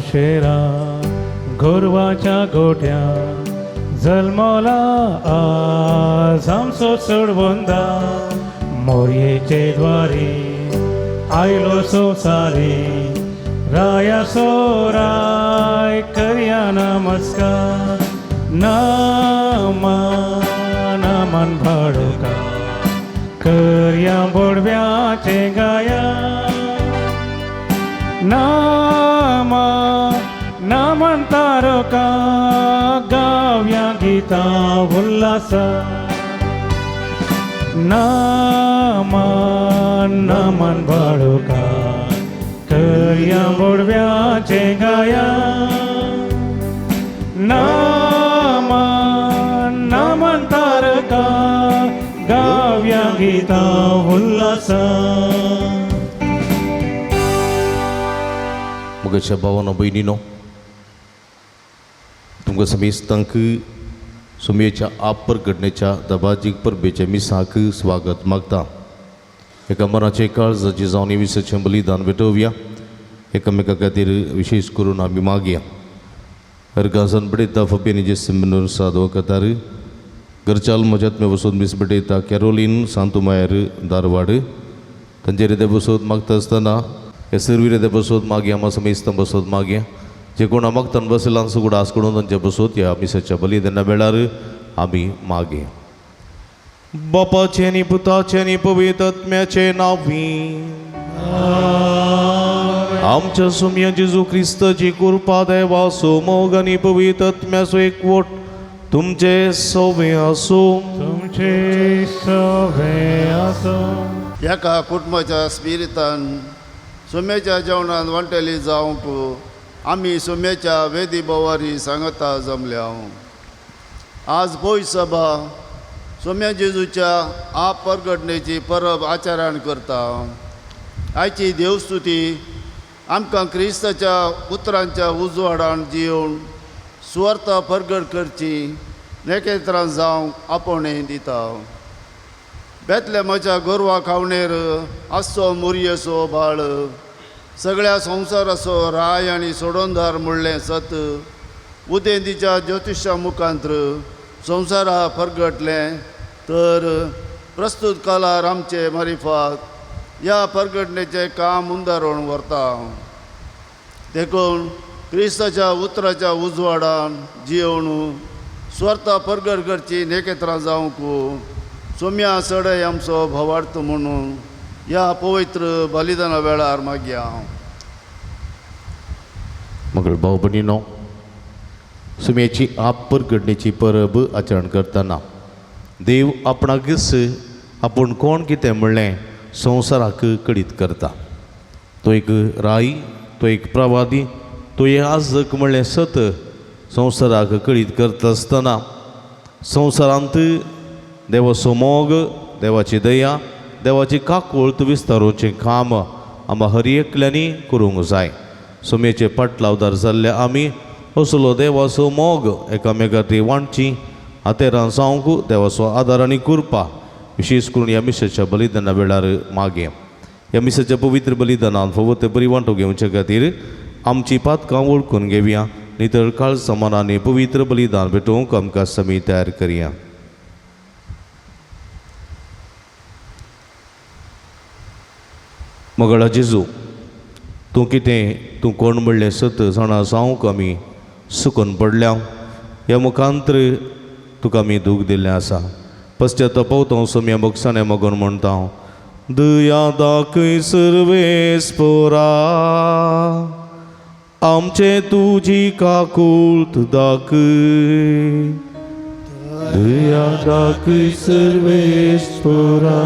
शेरा गोरवाच्या गोठ्या जल्मला आज आमचो चढवंदा मोरयेचे द्वारी आयलो संवसारी राया सोराय करया नमस्कार नामान भाडुका करया बोडव्याचे गाया नामन तारका गाव्या गीता उल्हास नामन भाडुका करया बोडव्याचे गाया नामन तारका गाव्या गीता उल्हास. मुगाच्या भावानो बहिणीनो, तुमकां समेस्तांक सुमयेच्या आपरघटनेच्या दबाजीक परबेच्या मिसाक स्वागत मागता. एका मनाचे काळजाची जावन विसाचें बलिदान भेटोवया. एकामेका खातीर विशेष करून आमी मागया. हरगासन बडयता फपेनीचे सिमनूर सादो कतार घरचाल मजात्मे बसून मीस बडयता कॅरोलीन सांतुमायर धारवाड. तांचेर ते बसोत मागता आसतना हे सर्वीर ते बसोत मागया. आमा समेस्तां बसोत मागया. जे कोण मागतान बसलांचो கூட आसकडून तांचे बसोत ह्या मिसाच्या बलिदाना वेळार आमी मागया. बापाचे आनी पुताचे आनी पवित्र आत्म्याचे नांवी आमच्या सुमया जेजू क्रिस्ताची कृपा देवा सोमोग आनी पवित्र आत्म्याचो एकवट तुमचे सवे आसूं. तुमचे सवे आसूं. ह्या कुटुंबाच्या स्पिरितान सुम्याच्या जेवणान वांटेली जावंक आमी सुम्याच्या वेदी बोवारी सांगता जमल्या. आज पय सभा सोम्या जेजूच्या आपरघटनेची परब आचरण करता. आयची देवस्तुती आमकां क्रिस्ताच्या उतरांच्या उजवाडान जिवन सुवार्थ परगट करची नेकेत्रां जावंक आपणें दिता. बेतलेमाच्या गोरवा खावणेर आसचो मुरयेचो बाळ सगळ्या संवसाराचो राय आनी सोडोनदार म्हणलें सत उदेंतीच्या ज्योतिशा मुखांत्र संवसारा परगटलें तर प्रस्तुत कालार आमचे मारिफात ह्या परगटणेचें काम उंदारोवन व्हरता. देखून क्रिस्ताच्या उतराच्या उजवाडान जिवन स्वार्थ परगट करची नेकेत्रां जावंक सोम्या सडय आमचो भवार्थ म्हणून ह्या पवित्र बलिदाना वेळार मागया. मगळ भाव भयणीनो, सुमयेची आपरघटनेची परब आचरण करतना देव आपणाकच आपूण कोण कितें म्हणलें संवसाराक कळीत करता. तो एक राई, तो एक प्रवादी, तो एक आजक म्हणलें सत संवसाराक कळीत करता आसतना संवसारांत देवाचो मोग, देवाची दया, देवाची काकूळत विस्तारोवचें काम आमकां हर एकल्यांनी करूंक जाय. सुमयेचे पाटलावदार जाल्ले आमी असलो देवाचो मोग एकामेकांची वांटची हातेरां जावंक देवाचो आदार आनी कृपा विशेष करून ह्या मिसाच्या बलिदाना वेळार मागया. ह्या मिसाच्या पवित्र बलिदानांत फवत बरी वांटो घेवचे खातीर आमची पातकां वळखून घेवया. नितळ काळ समानांनी पवित्र बलिदान भेटोवंक आमकां समी तयार करया. मगळा जेजू, तूं कितें तूं कोण म्हणलें सत जाणा जावंक आमी सुकून पडल्या. ह्या मुखांत्र तुका आमी दूख दिल्लें आसा. पश्चातापवता सोम्या मोक्षाने मगोन म्हणटा दया दाखय सर्वेस्परा आमचे तुजी काकूळत दाखय. दया दाखय सर्वेस्परा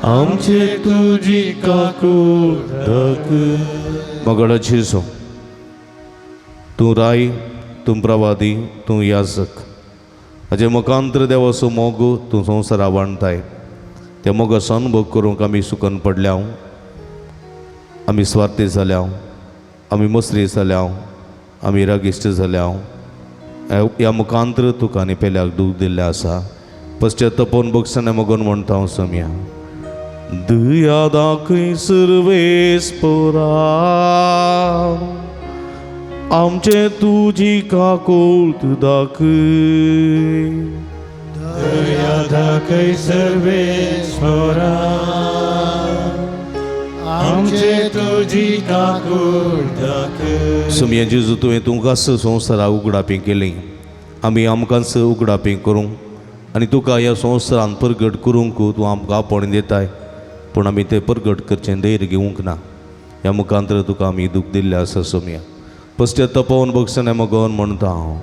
आमचे तुजी काकूळत दाखय. मगळा जेजू, तूं राय, तूं प्रवादी, तूं याजक. हाजे मुखांतर देवाचो मोग तूं संवसारा वाणताय. त्या मोगाचो अनुभव करूंक आमी सुकन पडल्या, आमी स्वार्थी जाल्या, आमी मसरी जाल्या, आमी रागिश्ट जाल्या. ह्या मुखांतर तुका आनी पेल्याक दूख दिल्लें आसा. पश्चात्तापोवन बक्षाने मोगोन म्हणटा हांव सम्या. दया दाखय सर्वेस्परा, आमचे तुजी काकूळट दाखय. दया दाखय सर्वेश्वरा, आमचे तुजी काकूळट दाखय. सम्या जेजू तुवें तुमकांच संवसारा उगडापी केली. आमी आमकांच उगडापी करूंक आनी तुका ह्या संवसारान परगट करूंक तूं आमकां आपण दिताय. पूण आमी तें परगट करचें धैर्य घेवंक ना. ह्या मुखांतर तुका आमी दूख दिल्लें आसा सम्या. पश्चात्तापोवन बक्षाने मोगोन म्हणटा हांव.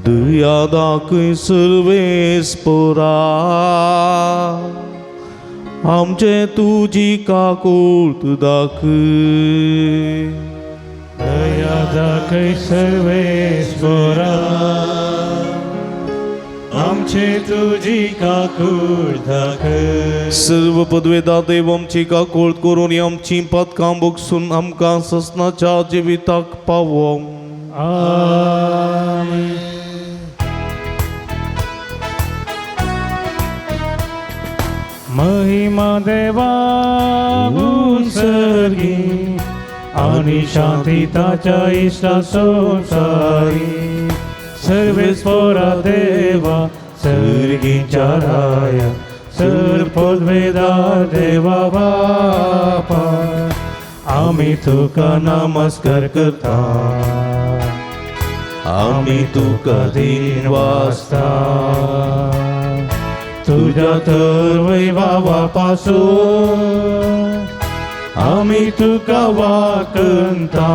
दया दाखय सर्वेस्परा, आमचे तुजी काकूळट दाखय. दया दाखय सर्वेश्वरा, आमचे तुजी काकूळट दाखय. सर्व पदवेदा देव आमची काकूळट करून आमची पदकां बगसून आमकां ससनाच्या जिविताक पावो. आमेन. महिमा देवा उत्सर्गी आणि शांती ताच्या इष्टा संसारी. सर्वेस्परा देवा सर्गीच्या राया, सर्वपदवेदा देवा बापा, आम्ही तुका नमस्कार करता. आम्ही तुका दिन वाजता. तुझ्या तर वैभवापासून आम्ही तुका वाकंता.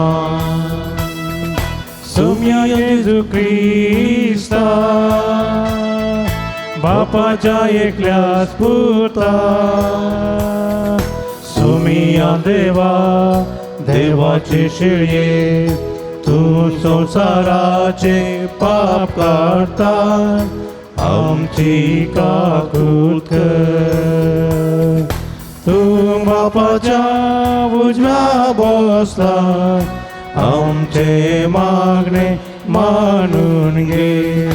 सम्या येजू ख्रिस्ता, बापाच्या एकल्याच पुता. सम्या देवा देवाचे शेळये, तू संसाराचे पाप काढता. आमची काकूळट कर. तू बापाच्या उजव्या बसला, आमचे मागणे मानून घे.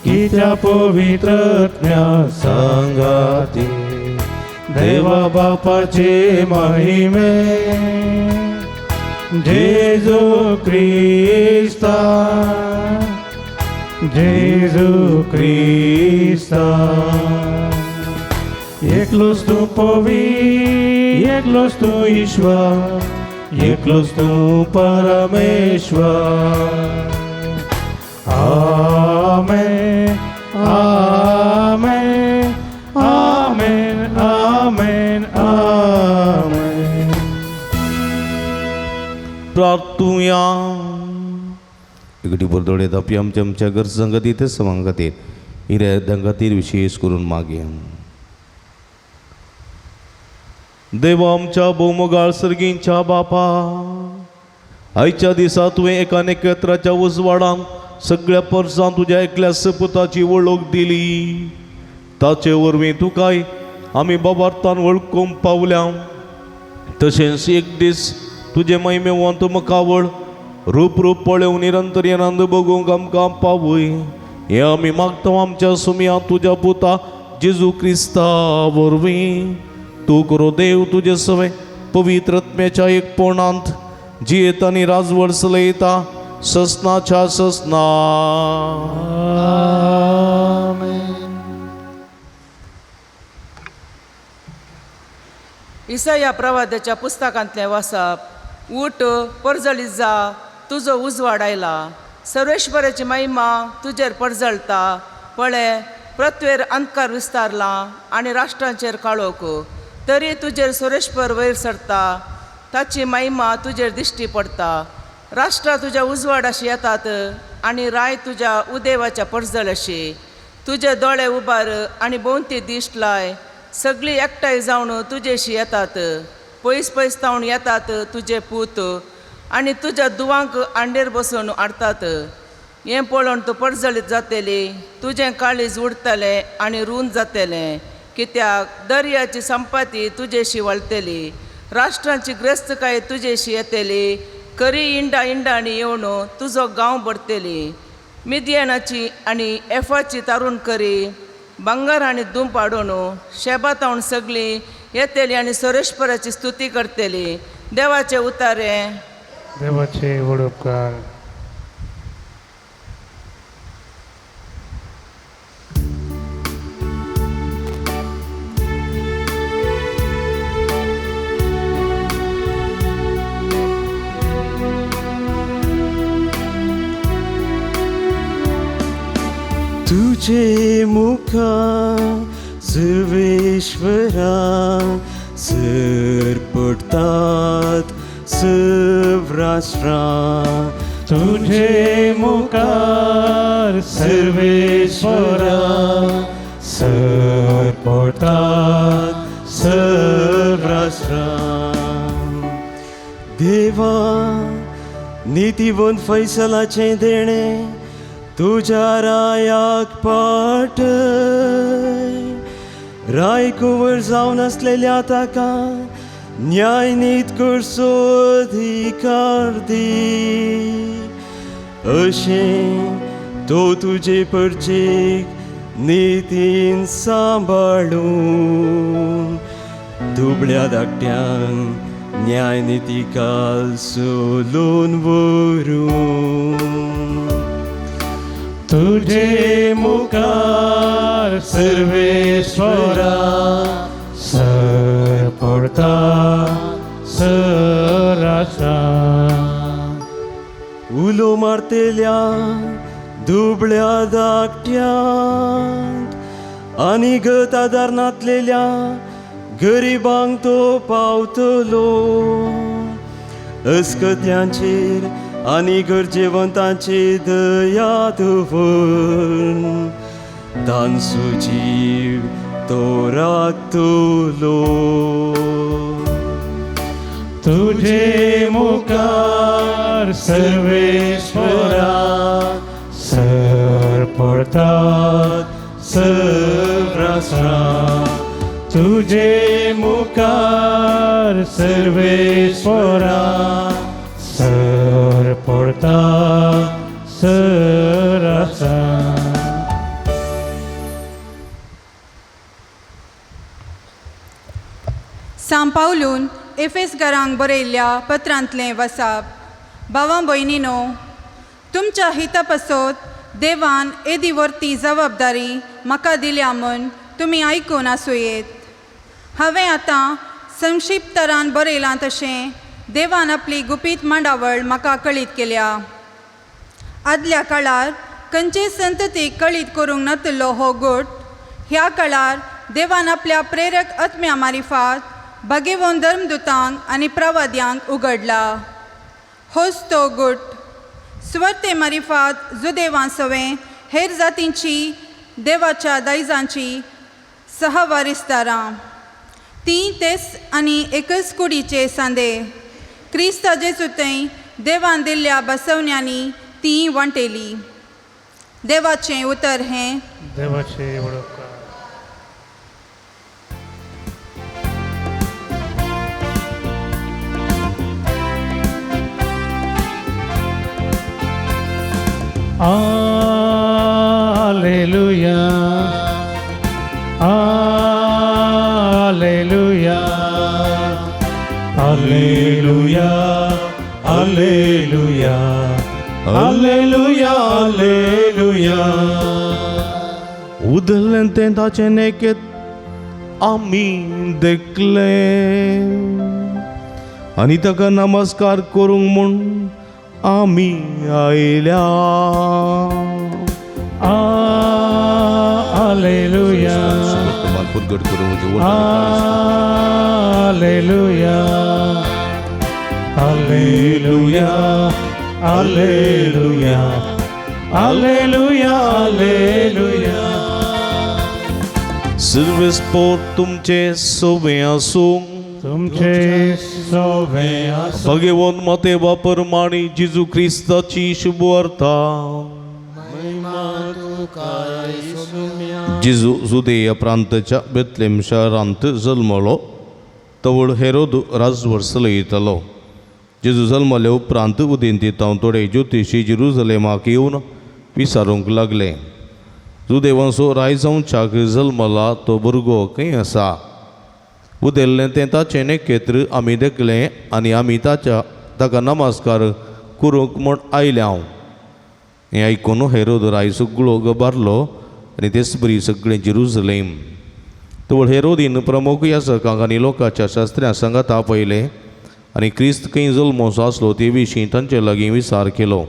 की त्या पवित्रत्म्या संगाती देवा बापाचे महिमे. जेजू ख्रिस्ता, जेजू ख्रिस्ता. एकलोच तू एकलोच तू ईश्वर, एकलोच तू परमेश्वर. आमेन, आमेन, आमेन, आमेन, आमेन. प्रार्थुया. एकटी बरदोडे तापी आमच्या आमच्या घर संगती ते सवां खातीर हिरे दंगातीर विशेष करून मागे. देवा आमच्या भोवमोगाळ सर्गींच्या बापा, आयच्या दिसा तुवें एका नखेत्राच्या उजवाडान सगळ्या परसां तुज्या एकल्या सपुताची वळख दिली. ताचे वरवीं तुकाय आमी बाबार्थान वळखूंक पावल्या. तशेंच एक दीस तुजे महिमेवंत मुखावळ रूप रूप पळोवन निरंतर आनंद बगूंक आमकां पावय. हे आमी मागता आमच्या सुम्या तुज्या पुता जेजू क्रिस्ता वरवीं. तूं करो देव तुजे सवे पवित्रत्म्याच्या एकपणांत जियेत आनी राजवड चलयता ससनाच्या ससना. इसाया प्रवाद्याच्या पुस्तकांतलें वाचप. उठ, परजळीत जा, तुजो उजवाड आयला. सर्वेश्वराची महिमा तुजेर परजळता. पळय, पृथ्वीर अंधकार विस्तारला आनी राष्ट्रांचेर काळोख. तरी तुजेर सर्वेश्वर वयर सरता, ताची महिमा तुजेर दिश्टी पडटा. राष्ट्रां तुज्या उजवाडाशी येतात आनी राय तुज्या उदेवाच्या परजळशी. तुजे दोळे उबार आनी भोंवती दिश्ट लाय. सगळीं एकठांय जावन तुजेशी येतात. पयस पयस तावन येतात तुजे पूत आनी तुज्या दुवांक आंडेर बसून हाडटात. हें पळोवन तूं पडजळीत जातली, तुजें काळीज उडतलें आनी रूंद जातलें, कित्याक दर्याची संपत्ती तुजेशी वळटली, राष्ट्रांची ग्रस्तकाय तुजेशी येतली, खरी इंडांनी येवन तुजो गांव भरतली. मिदियानाची आनी एफाची तारून करी, भांगर आनी दूंप हाडून शेबातावन सगळीं येतली आनी सोरेश्वराची स्तुती करतली. देवाचे उतारे. देवाचे व्हड उपकार. तुझे मुखा सर्वेश्वरा सर पडतात सर्वराष्ट्रा. तुझे मुखार सर्वेश्वरा सर पडतात सर्वराष्ट्रा. देवा नितीवंत फैसलाचे देणे तुझ्या रायाक पाट. राय कुंवर जावन असलेल्या ताका न्याय नीत करचो अधिकार दी. अशें तो तुजे परचेक नितीन सांबाळून दुबळ्या धाकट्यांक न्याय निती काल सोलून व्हरून. तुझे मुखार सर्वेश्वरा सर पडतात सर्वराष्ट्रा. उलो मारतेल्या दुबळ्या धाकट्यांक आनी गत आदारनातलेल्या गरिबांक तो पावतलो. अस्कत्यांचेर आनी गरजेवंतांचे दया दवर तांचो जीव तो राखतलो. तुझे मुखार सर्वेश्वरा सर पडतात सर्वराष्ट्रा. तुझे मुखार सर्वेश्वरा सर पडतात सर्वराष्ट्रा. सांपावलून एफेसकारांक बरयल्ल्या पत्रांतलें वसाप. भावां भयणीनो, तुमच्या हिता पासत देवान येदी व्हरती जबाबदारी म्हाका दिल्या म्हूण तुमी आयकून आसुयेत. हांवें आतां संक्षिप्तरान बरयलां तशें देवान आपली गुपीत मांडावळ म्हाका कळीत केल्या. आदल्या काळार खंयचे संततीक कळीत करूंक नातलो हो गूट ह्या काळार देवान आपल्या प्रेरक आत्म्या मारिफात भाग्यवान धर्मदुतांक आनी प्रवाद्यांक उगडला. होच तो गूट सुवाते मारिफात जुदेवांसवे हेर जातींची देवाच्या दायजांची सहवारिस्तारां. ती तेच आनी एकच कुडीचे सांदे. क्रिस्ता जेजूतय देवान दिल्ल्या बसवण्यांनी ती वांटेली. देवाचें उतर हें. देवाचे व्हड उपकार. Alleluia, Alleluia, Alleluia, Alleluia, Alleluia, Alleluia. उदरलें तें ताचें नेकेत आमी देखले आनी ताका नमस्कार करूंक म्हूण आमी आयल्या. Alleluia, वर्तमान प्रगट करूं Alleluia, Alleluia, Alleluia, Alleluia, Alleluia. सर्वेस्पोर तुमचे सोबे आसूं. तुमचे सोबे आसूं भगवंत माते वापरमाणी जेजू ख्रिस्ताची शुभ वार्ता जेजू जुदेया प्रांताच्या बेतलेम शहरांत जल्मलो तवळ हेरोद राजवर चलयतालो. जेजू जल्मले उपरांत उदेंतीतांव थोडे ज्योतिशी जेरुसलेमाक येवन विचारूंक लागले, जुदेवांचो रायजांवच्याक जल्मला तो भुरगो खंय आसा? उदेल्लें तें ताचें नखेत्र आमी देखलें आनी आमी ताका नमस्कार करूंक म्हूण आयले हांव. हें आयकून हेरोद राय सगळो गबारलो आनी तेच बरी सगळें जेरुसलेम. तवळ हेरोदीन प्रमुख याजकांक आनी लोकांच्या शास्त्र्यां सांगात आपयले आनी क्रिस्त खंय जल्मोचो आसलो ते विशीं तांचे लागीं विचार केलो.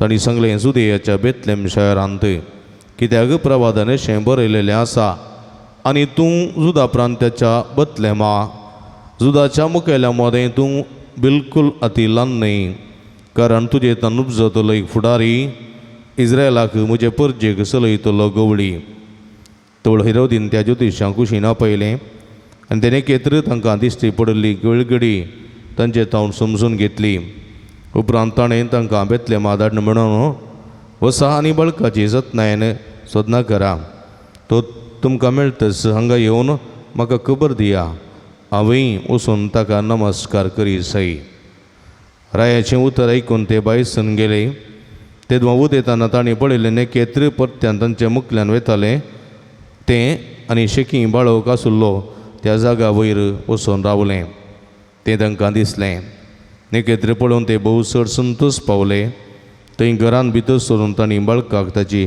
तांणी सांगलें, जुदेयाच्या बेतलेम शहरांत, कित्याक प्रवादान अशें बरयलेलें आसा, आनी तूं जुदा प्रांताच्या बेतलेमा जुदाच्या मुखेल्या मोदें तूं बिलकूल अतिल्लान न्हय, कारण तुजे तान उपजतलो एक फुडारी इस्रायलाक म्हजे परजेक चलयतलो गवळी. तवळ हेरोदीन त्या ज्योतिशांक कुशीन आपयलें आनी तेणे केत्र तांकां दिश्टी पडली गळगडी तांचे तावन समजून घेतली. उपरांत ताणें तांकां बेतलेमा धाडून म्हणून, वसा आनी बाळकाची जतनायेन सदना करा. तो तुमकां मेळटस हांगा येवन म्हाका खबर दिया, हांवें वचून ताका नमस्कार करी सई. रायाचें उतर आयकून ते भायरसून गेले. तेदवा उदेताना ताणें पळयलें नखेत्र परत्यान तांच्या मुखल्यान वेतालें तें आनी शेकी बाळोवक आसुल्लो त्या जागा वयर वचून रावलें. तें तांकां दिसलें. नखेत्र पळोवन ते भोव चड संतोश पावले. थंय घरान भितर सरून तांणी बाळकाक ताची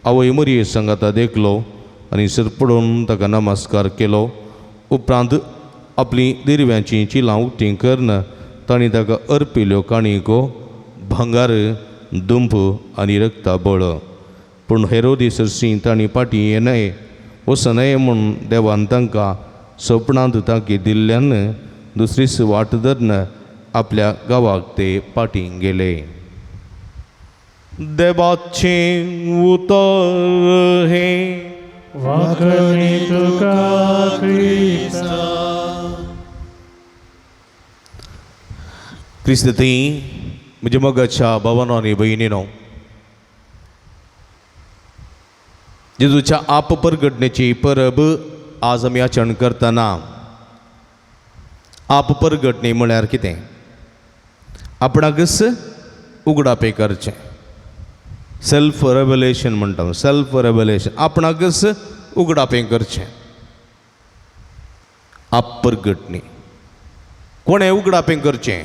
आवय मरये सांगाता देखलो आनी सर पडोवन ताका नमस्कार केलो. उपरांत आपली दिरव्यांची चिलां उक्तीं करन तांणी ताका अर्पिल्ल्यो काणयो, भांगार, दुंप आनी रक्ताबळ. पूण हेरोदीस हरशीं तांणी फाटीं येनाय वचनय म्हूण देवान तांकां सपनांत तांकी दिल्ल्यान दुसरीच वाट धरन आपल्या गांवाक ते फाटीं गेले. देवाचें उतर हे वाकणी तुका क्रिस्ता. क्रिस्ती म्हणजे मगाच्या भावांनो आनी भयणीनो, जेजूच्या आप परगटणेची परब आज आमी आचरण करतना. आप परगटणी म्हळ्यार कितें? आपणाकच उगडापे करचें, सेल्फ रेवलेशन म्हणटा. सेल्फ रेवलेशन, आपणाकच उगडापें करचें. आप परगटणी कोणें उगडापें करचें?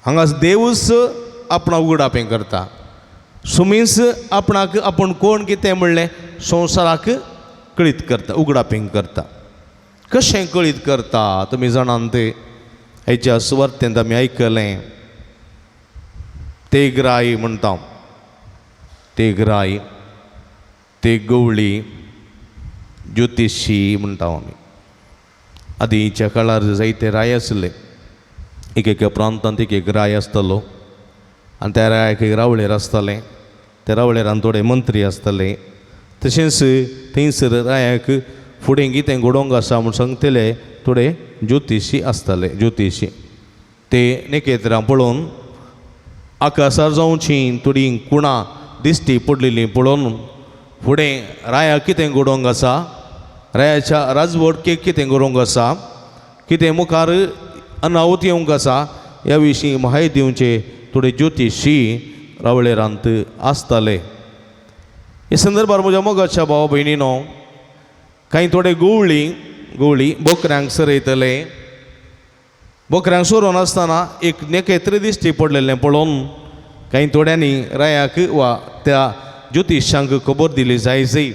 हांगा देवूच आपणा उगडापें करता. सुमीस आपणाक आपूण कोण कितें म्हणलें संवसाराक कळीत करता, उगडापें करता. कशें कळीत करता तुमी जाणान ते हेच्या सुवार्तेंत आमी आयकलें. तेगराय म्हणटा, तेगराय, ते गवळी, ज्योतिशी म्हणटा आमी. आदींच्या काळार जायते राय आसले. एक प्रांतांत एक राय आसतालो आनी त्या रायाक एक रावळेर आसतालें. त्या रावळेरान थोडे मंत्री आसताले. तशेंच थंयसर रायाक फुडें कितें घडोवंक आसा म्हूण सांगतले थोडे ज्योतिशी आसताले. ज्योतिशी ते नखेत्रां पळोवन आकाशार जावचीं थोडीं कुणां दिश्टी पडलेलीं पळोवन फुडें रायाक कितें घडोवंक आसा, रायाच्या राजवटकेक कितें करूंक आसा, कितें मुखार अनाहूत येवंक आसा, ह्या विशीं म्हायती दिवचे थोडे ज्योतिशी रावळेरांत आसताले. हे संदर्भार म्हज्या मोगाच्या भावा भयणीनो, कांय थोडे गवळी बोकऱ्यांक सरयतले. बोकऱ्यांक सोरोवन आसतना एक नखेत्र दिश्टी पडलेलें पळोवन कांय थोड्यांनी रायाक वा त्या ज्योतिशांक खबर दिली जायची.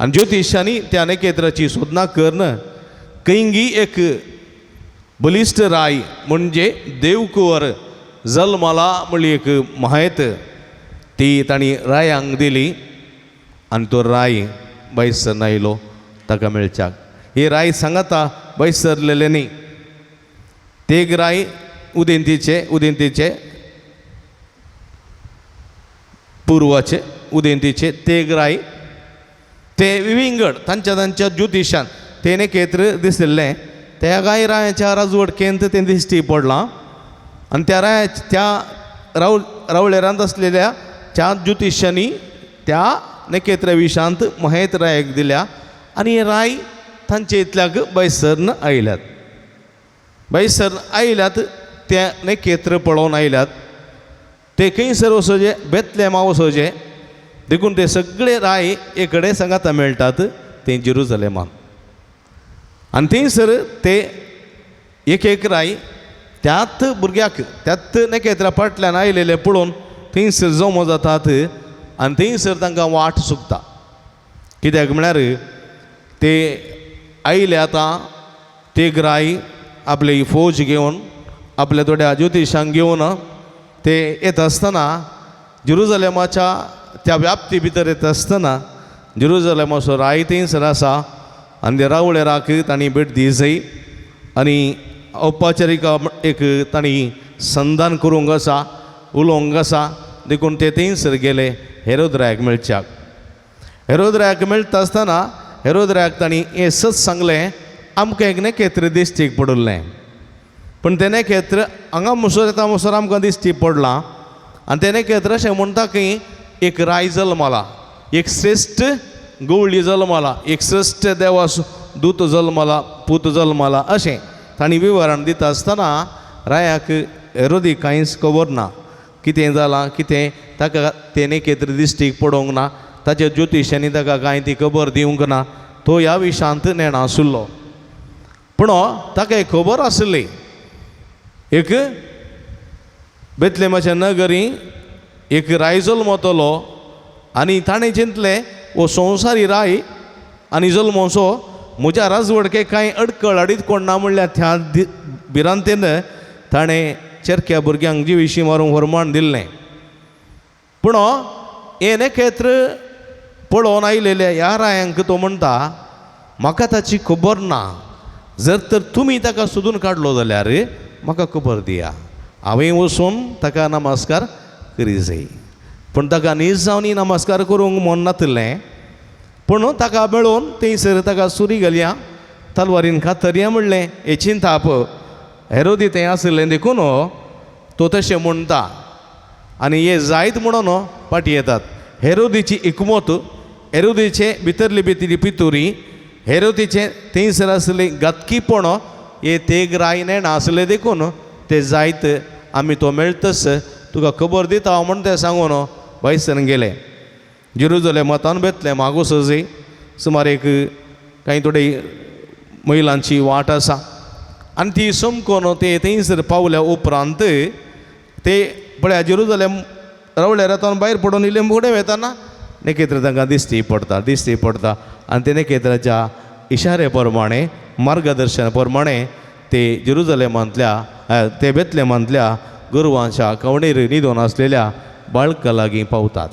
आनी ज्योतिशांनी त्या नखेत्राची सोदना करन कैंगी एक बलिश्ट राय म्हणजे देवकुंवर जल्मला म्हणली एक म्हायत ती तांणी रायांक दिली. आनी तो राय बायसर आयलो ताका मेळच्याक. ही राय सांगाता बायसरलेले न्ही. तेग राय उदेंतीचे पुर्वाचे उदेंतीचे तेग राय ते विंगड तांच्या ज्योतिशान ते नखेत्र दिसलें त्या गाय रायाच्या राजवडकेंत ते दिश्टी पडलां आणि त्या रावळेरांत असलेल्या त्या ज्योतिश्यांनी त्या नकेत्र विशांत महेत रायाक दिल्या आणि हे राय तांचे इतल्याक बैसरन आयल्यात. बैसरन आयल्यात त्या नकेत्र पळोवन आयल्यात. ते खंयसर वचोचे बेतलेमा वचोचे देखून ते सगळे राय एकडे सांगाता मेळटात ते जेरुसलेमान. आनी थंयसर ते एक राय त्यात भुरग्याक त्यात नकेत्रा फाटल्यान आयलेले पळोवन थंयसर जमो जातात आनी थंयसर तांकां वाट चुकता. कित्याक म्हळ्यार ते आयले आतां ते राय आपली फौज घेवन आपल्या थोड्या ज्योतिशांक घेवन ते येत आसतना जेरुसलेमाच्या त्या व्याप्ती भितर येत आसतना जेरुसलेमाचो राय थंयसर आसा आनी ते रावळेराक तांणी भेट दी जाय आनी औपचारीक एक तांणी संधान करूंक आसा उलोवंक आसा देखून ते थंयसर गेले हेरोद्रायाक मेळच्याक. हेरोद्रायाक मेळटा आसतना हेरोद्रायाक तांणी हें सच सांगलें आमकां एक नकेत्र दिश्टीक पडुल्लें. पण तें नकेत्र हांगा मुसोर येता मुसोर आमकां दिश्टी पडलां आनी तें नकेत्र अशें म्हणटा की एक राय जल्मला, एक श्रेश्ठ गवळी जल्मला, एक श्रेश्ठ देवास दूत जल्मला, पूत जल्मला अशें तांणी विवरण दिता आसतना रायाक हेरोदी कांयच खबर ना कितें जालां कितें ताका तें नकेत्र दिश्टीक पडोवंक ना. ताच्या ज्योतिशांनी ताका कांय ती खबर दिवंक ना. तो ह्या विशांत नेणा आशिल्लो पूण ताका एक खबर आसली एक बेतलेमाच्या नगरी एक राय जल्मतलो आनी ताणें चिंतलें वो संवसारी राय आनी जल्मोसो म्हज्या राजवडके कांय अडकळ अडीत कोण ना म्हणल्यार त्या भिरांतेन ताणें चेरक्या भुरग्यांक जिवीशी मारूंक फर्माण दिल्लें. पूण हें नकेत्र पळोवन आयलेल्या ह्या रायांक तो म्हणटा म्हाका ताची खबर ना. जर तर तुमी ताका सोदून काडलो जाल्यार म्हाका खबर दिया. हांवें वचून ताका नमस्कार करी जाय. पूण ताका न्हीज जावन नमस्कार करूंक मन नातलें. पूण ताका मेळोवन थंयसर ताका सुरी घालया तलवारीन खातरया म्हणलें हेची थाप हेरोदी तें आसलें देखून तो तशें म्हणटा आनी हे जायत म्हणून फाटीं येतात. हेरोदीची एकमत हेरोदीचे भितरली भितरी पितुरी हेरोदीचे थंयसर आसले गातकीपण हे तेग राय नेणा आसले देखून ते जायत आमी तो मेळटस तुका खबर दिता म्हूण ते सांगून बैसर गेले. जेरुसलेमांत बेतले मागो सजय सुमार एक कांय थोडी महिलांची वाट आसा आनी ती समकोन ते थंयसर पावल्या उपरांत ते पळय जेरुसलेम रावले रातान भायर पडून इल्ले फुडें वेताना नकेत्र तांकां दिश्टी पडटा आनी ते नकेत्राच्या इशारे प्रमाणे मार्गदर्शना प्रमाणे ते जेरुसलेमांतल्या ते बेतलेमांतल्या गोरवांच्या कवणेर न्हिदोन आसलेल्या बाळका लागीं पावतात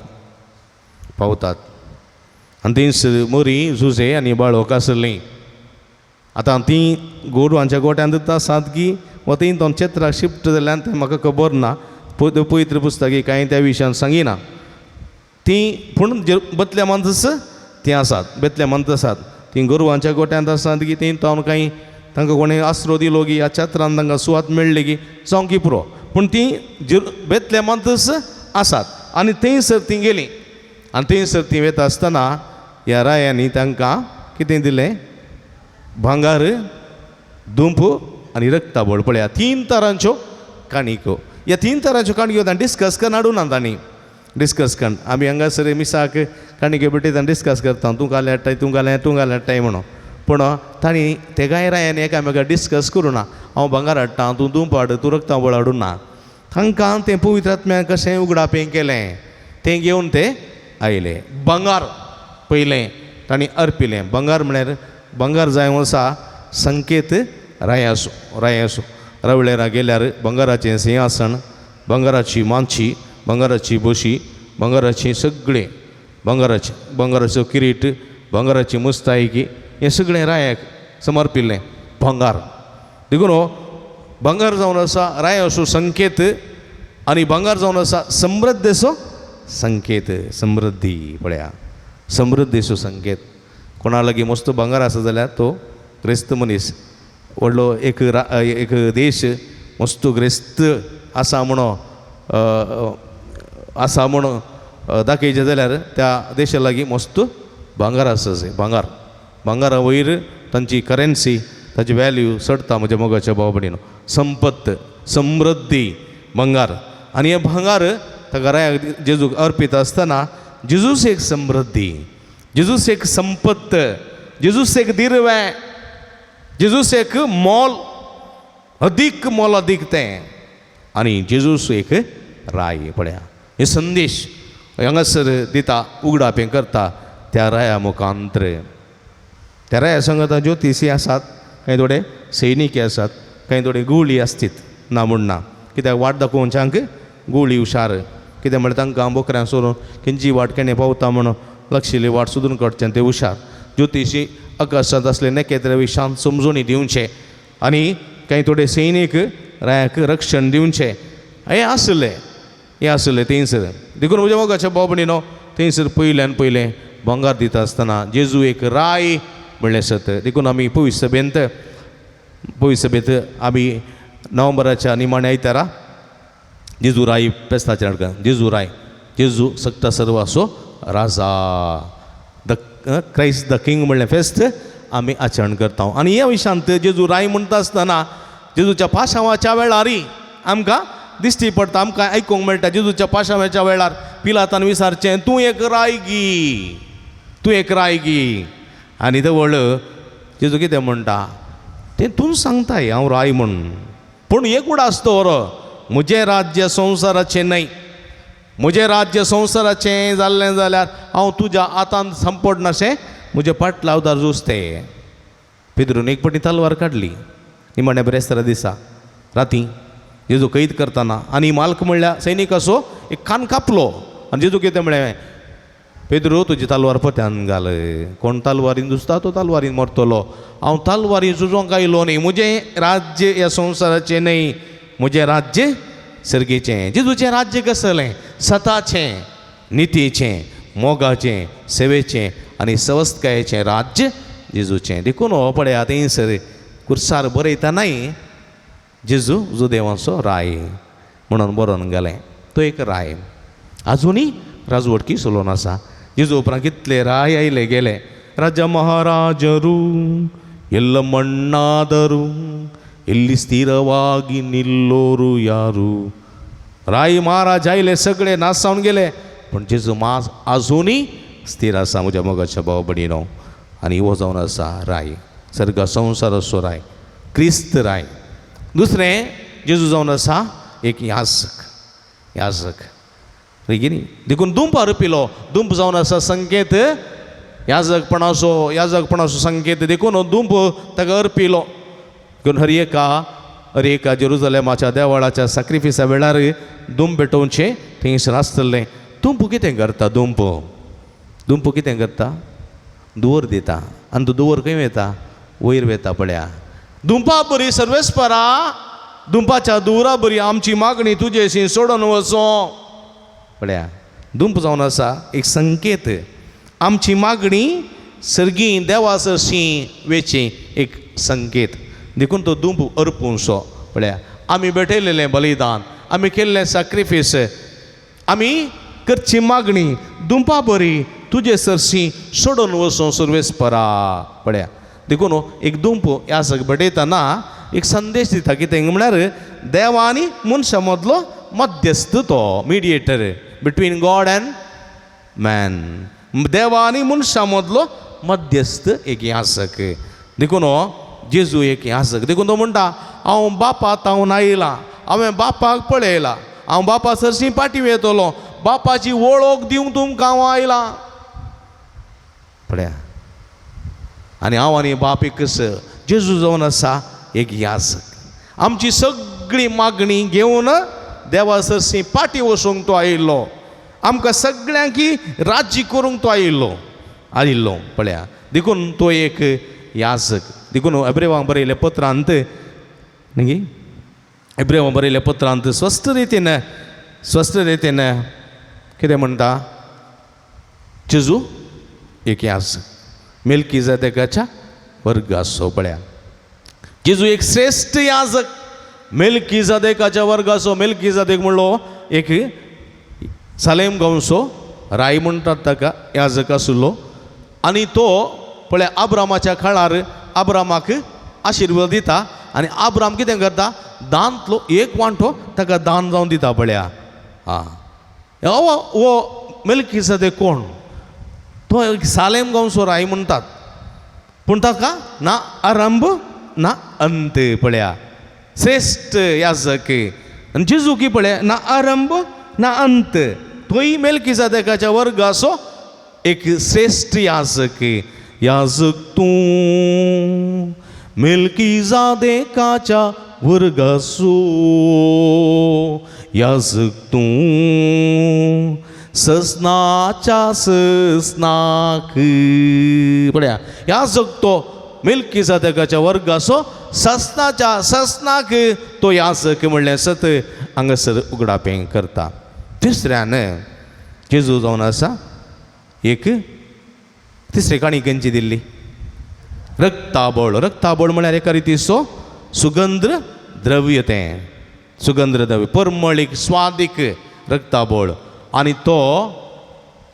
आनी थंयसर मोरी झुजे आनी बाळक आसलीं. आतां तीं गोरवांच्या गोट्यांत आसात की वा थंय तो चेत्राक शिफ्ट जाल्यार तें म्हाका खबर ना. पवित्र पुस्तकी कांय त्या विशयान सांगिना तीं पूण बेतलेमांतच तीं आसात. बेतलेमांत आसात तीं गोरवांच्या गोट्यांत आसात की थंय तो कांय तांकां कोणें आसरो दिलो की ह्या चेत्रान तांकां सुवात मेळ्ळी की जावं की पुरो पूण तीं बेतलेमांतच आसात. आनी थंयसर तीं गेलीं आनी थंयसर तीं वता आसतना ह्या रायांनी तांकां कितें दिलें भांगार दुंप आनी रक्ताबळ. पळया 3 तरांच्यो काणयो. ह्या 3 तरांच्यो काणयो तांणी डिस्कस करून हाडूना तांणी डिस्कस करून आमी हांगासर मिसाक काणयो बेटी तांणी डिस्कस करता तूं घाले हाडटाय तूं घाले हाडटाय म्हणून. पूण तांणी ते गाय रायांनी एकामेकाक डिस्कस करूना हांव भांगार हाडटा तूं दुंप हाड तूं रक्ताबळ हाडून ना. तांकां तें पवित्र आत्म्यान कशें उगडापें केलें तें घेवन ते आयले. भांगार पयलें तांणी अर्पिलें. भांगार म्हळ्यार भांगार जावं आसा संकेत रायासो रावळेरा गेल्यार भांगाराचें सिंहासन भांगाराची मांची भांगाराची बशी भांगाराची सगळें भांगाराचो किरीट भांगाराची मुस्तायकी हें सगळें रायाक समर्पिल्लें भांगार. देखून भांगार जावन आसा रायासो संकेत आनी भांगार जावन आसा समृद्धेचो संकेत. समृद्धी पळया समृद्धेचो संकेत. कोणा लागीं मस्त भांगार आसा जाल्यार तो क्रिस्त मनीस व्हडलो एक देश मस्तुग्रस्त आसा म्हणून दाखयचें जाल्यार त्या देशा लागीं मस्त भांगार आसा भांगारा वयर तांची करन्सी ताची वॅल्यू चडटा म्हज्या मोगाच्या भाव भयणीनो. संपत्त समृद्धी भांगार आनी हें भांगार ताका रायाक जेजूक अर्पीत आसतना जेजूस एक समृद्धी, जेजूस एक संपत्त, जेजूस एक दिरवें, जेजूस एक मोल अदीक मोल अदीक तें आनी जेजूस एक राय. पळया हे संदेश हांगासर दिता उगडापें करता त्या राया मुखांतर. त्या राया सांगता ज्योतिशी आसात, कांय थोडे सैनिकी आसात, कांय थोडे गुवळी आसतीत ना म्हूण ना. कित्याक वाट दाखोवच्यांक गुवळी हुशार, कित्याक म्हळ्यार तांकां बोकऱ्यां सोडून खंयची वाट केणे पावता म्हणून लक्षिल्ली वाट सोदून काडचें ते हुशार. ज्योतिशी आकाशांत असले नखेत्र विशांत समजुनी दिवचे आनी कांय थोडे सैनीक रायाक रक्षण दिवचें हें आसलें थंयसर. देखून म्हज्या मोगाच्या भाव भयणीनो थंयसर पयल्यान पयलें भांगार दिता आसतना जेजू एक राय म्हणलें सत. देखून आमी पवित्र सभेंत आमी नोव्हेंबराच्या निमाण्या आयतारा जेजू राय फेस्ताचें नाटकां जेजू राय, जेजू सक्ता सर्वासो राजा, द क्रायस्ट द किंग म्हणलें फेस्त आमी आचरण करता. आनी ह्या विशयांत जेजू राय म्हणटा आसतना जेजूच्या पाशांवाच्या वेळारय आमकां दिश्टी पडटा, आमकां आयकूंक मेळटा. जेजूच्या पाशांवाच्या वेळार पिलातान विचारचें तूं एक राय गी आनी तो व्हडलो जेजू कितें म्हणटा तें तूं सांगताय हांव राय म्हणून. पूण एक उडास दवर, म्हजें राज्य संवसाराचें न्हय, म्हजें राज्य संवसाराचें जाल्लें जाल्यार हांव तुज्या हातांत संपडनाशें म्हजे पाटलावदार जुस्तें. पेद्रून एक फावटी तलवार काडली निमाण्या बेरेस्तारा दिसा राती जेजू कैद करतना आनी माल्क म्हणल्यार सैनीक असो एक कान कापलो आनी जेजू कितें म्हळें पेद्रू तुजी तलवार पोत्यान घाल, कोण तलवारीन दुसता तो तलवारीन मरतलो, हांव तलवारीन झुजोंक आयलो न्ही, म्हजें राज्य ह्या संवसाराचें न्हय, म्हजें राज्य सर्गेचें. जेजूचें राज्य कसलें? सताचें, नितीचें, मोगाचें, सेवेचें आनी सवस्थकायेचें राज्य जेजूचें. देखून हो पळया थंयसर कुर्सार बरयतानाय जेजू जो देवाचो राय म्हणून बरोवन गेलें. तो एक राय आजुनी राजवटकी चलोवन आसा. जेजू उपरांत कितले राय आयले गेले. राजा महाराजरू ಎಲ್ಲ ಮಣ್ಣಾದರು ಇಲ್ಲಿ ಸ್ಥಿರವಾಗಿ ನಿಲ್ಲೋರು ಯಾರು. राय महाराज आयले सगळे नासावन गेले पण जेजू मास आजुनी स्थिर आसा म्हज्या मोगाच्या भाव भयणीनो. आनी हो जावन आसा राय, सर्ग संवसार असो राय, क्रिस्त राय. दुसरें जेजू जावन आसा एक याजक न्ही. देखून दुंप अर्पिलो, दुंप जावन आसा संकेत याजकपणाचो संकेत. देखून हो दुंप ताका अर्पिलो. देखून हर एका जेरुजलेमाच्या देवळाच्या सॅक्रिफिसा वेळार दुंप पेटोवचें थंयसर आसतलें. दुंप कितें करता? दुंप कितें करता? दुवर दिता आनी तो दुवर खंय वयता? वयर वयता. पळया दुंपा बरी सर्वेस्परा, दुंपाच्या दुवरा बरी आमची मागणी तुजेशी सोडून वचो. पळया दुंप जावन आसा एक संकेत, आमची मागणी सर्गी देवा सरशी वेची एक संकेत. देखून तो दुंप अर्पुंचो. पळया आमी भेटयलेलें बलिदान, आमी केल्लें सॅक्रिफीस, आमी करची मागणी दुंपा बरी तुजे सरशी सोडून वचो सर्वेस्परा. पळया देखून एक दुंप ह्या भेटयतना एक संदेश दिता. कितें म्हळ्यार देवा आनी मनशा मदलो मध्यस्थ, तो mediator between God end man. देवा आनी मनशा मदलो मध्यस्थ एक याजक. देखून जेजू एक याजक. देखून तो म्हणटा हांव बापा तावन आयलां, हांवें बापाक पळयलां, हांव बापा सरशी पाटी वेतलो, बापाची वळख दिवंक तुमकां हांव आयलां. पळया आनी हांव आनी बाप एकच. जेजू जावन आसा एक याजक. आमची सगळी मागणी घेवन देवा सरशी पाटी वचूंक तो आयिल्लो. आमकां सगळ्यांकी राज्य करूंक तो आयिल्लो. पळया देखून तो एक याजक. देखून एब्रेवांक बरयल्या पत्रांत न्ही, एब्रेवांक बरयल्या पत्रांत स्वस्थ रितीन कितें म्हणटा? जेजू एक याजक, मेल्किजेदेकाच्या वर्गाचो. पळया जेजू एक श्रेष्ठ याजक मेल्किजादेकाच्या वर्गाचो मेल्किजादेक म्हणलो एक सालेम गांवचो राय म्हणटात ताका याजक आशिल्लो आनी तो पळय आब्रामाच्या काळार आब्रामाक आशिर्वाद दिता आनी आब्राम कितें करता दांतलो एक वांटो ताका दान जावन दिता पळया हो मेल्किजादेक कोण तो एक सालेम गांवचो राय म्हणटात पूण ताका ना आरंभ ना अंत पळया श्रेष्ठ याजक आनी जेजू की पळय ना आरंभ ना अंत तोय मेल्किजादेकाच्या वर्गाचो एक श्रेष्ठ याजक तूं मेल्किजादेकाच्या वर्गाचो याजक तूं ससनाच्या ससनाक पळया याजक तो मेल्किजादेकाच्या वर्गाचो ससनाच्या ससनाक तो याजक म्हणलें सत हांगासर उगडापें करता. तिसऱ्यान जेजू जावन आसा एक तिसरे काणी खंयची दिल्ली रक्ताबळ. रक्ताबळ म्हळ्यार एका रितीचो सुगंध द्रव्य तें सुगंध द्रव्य परमळीक स्वादीक रक्ताबळ आनी तो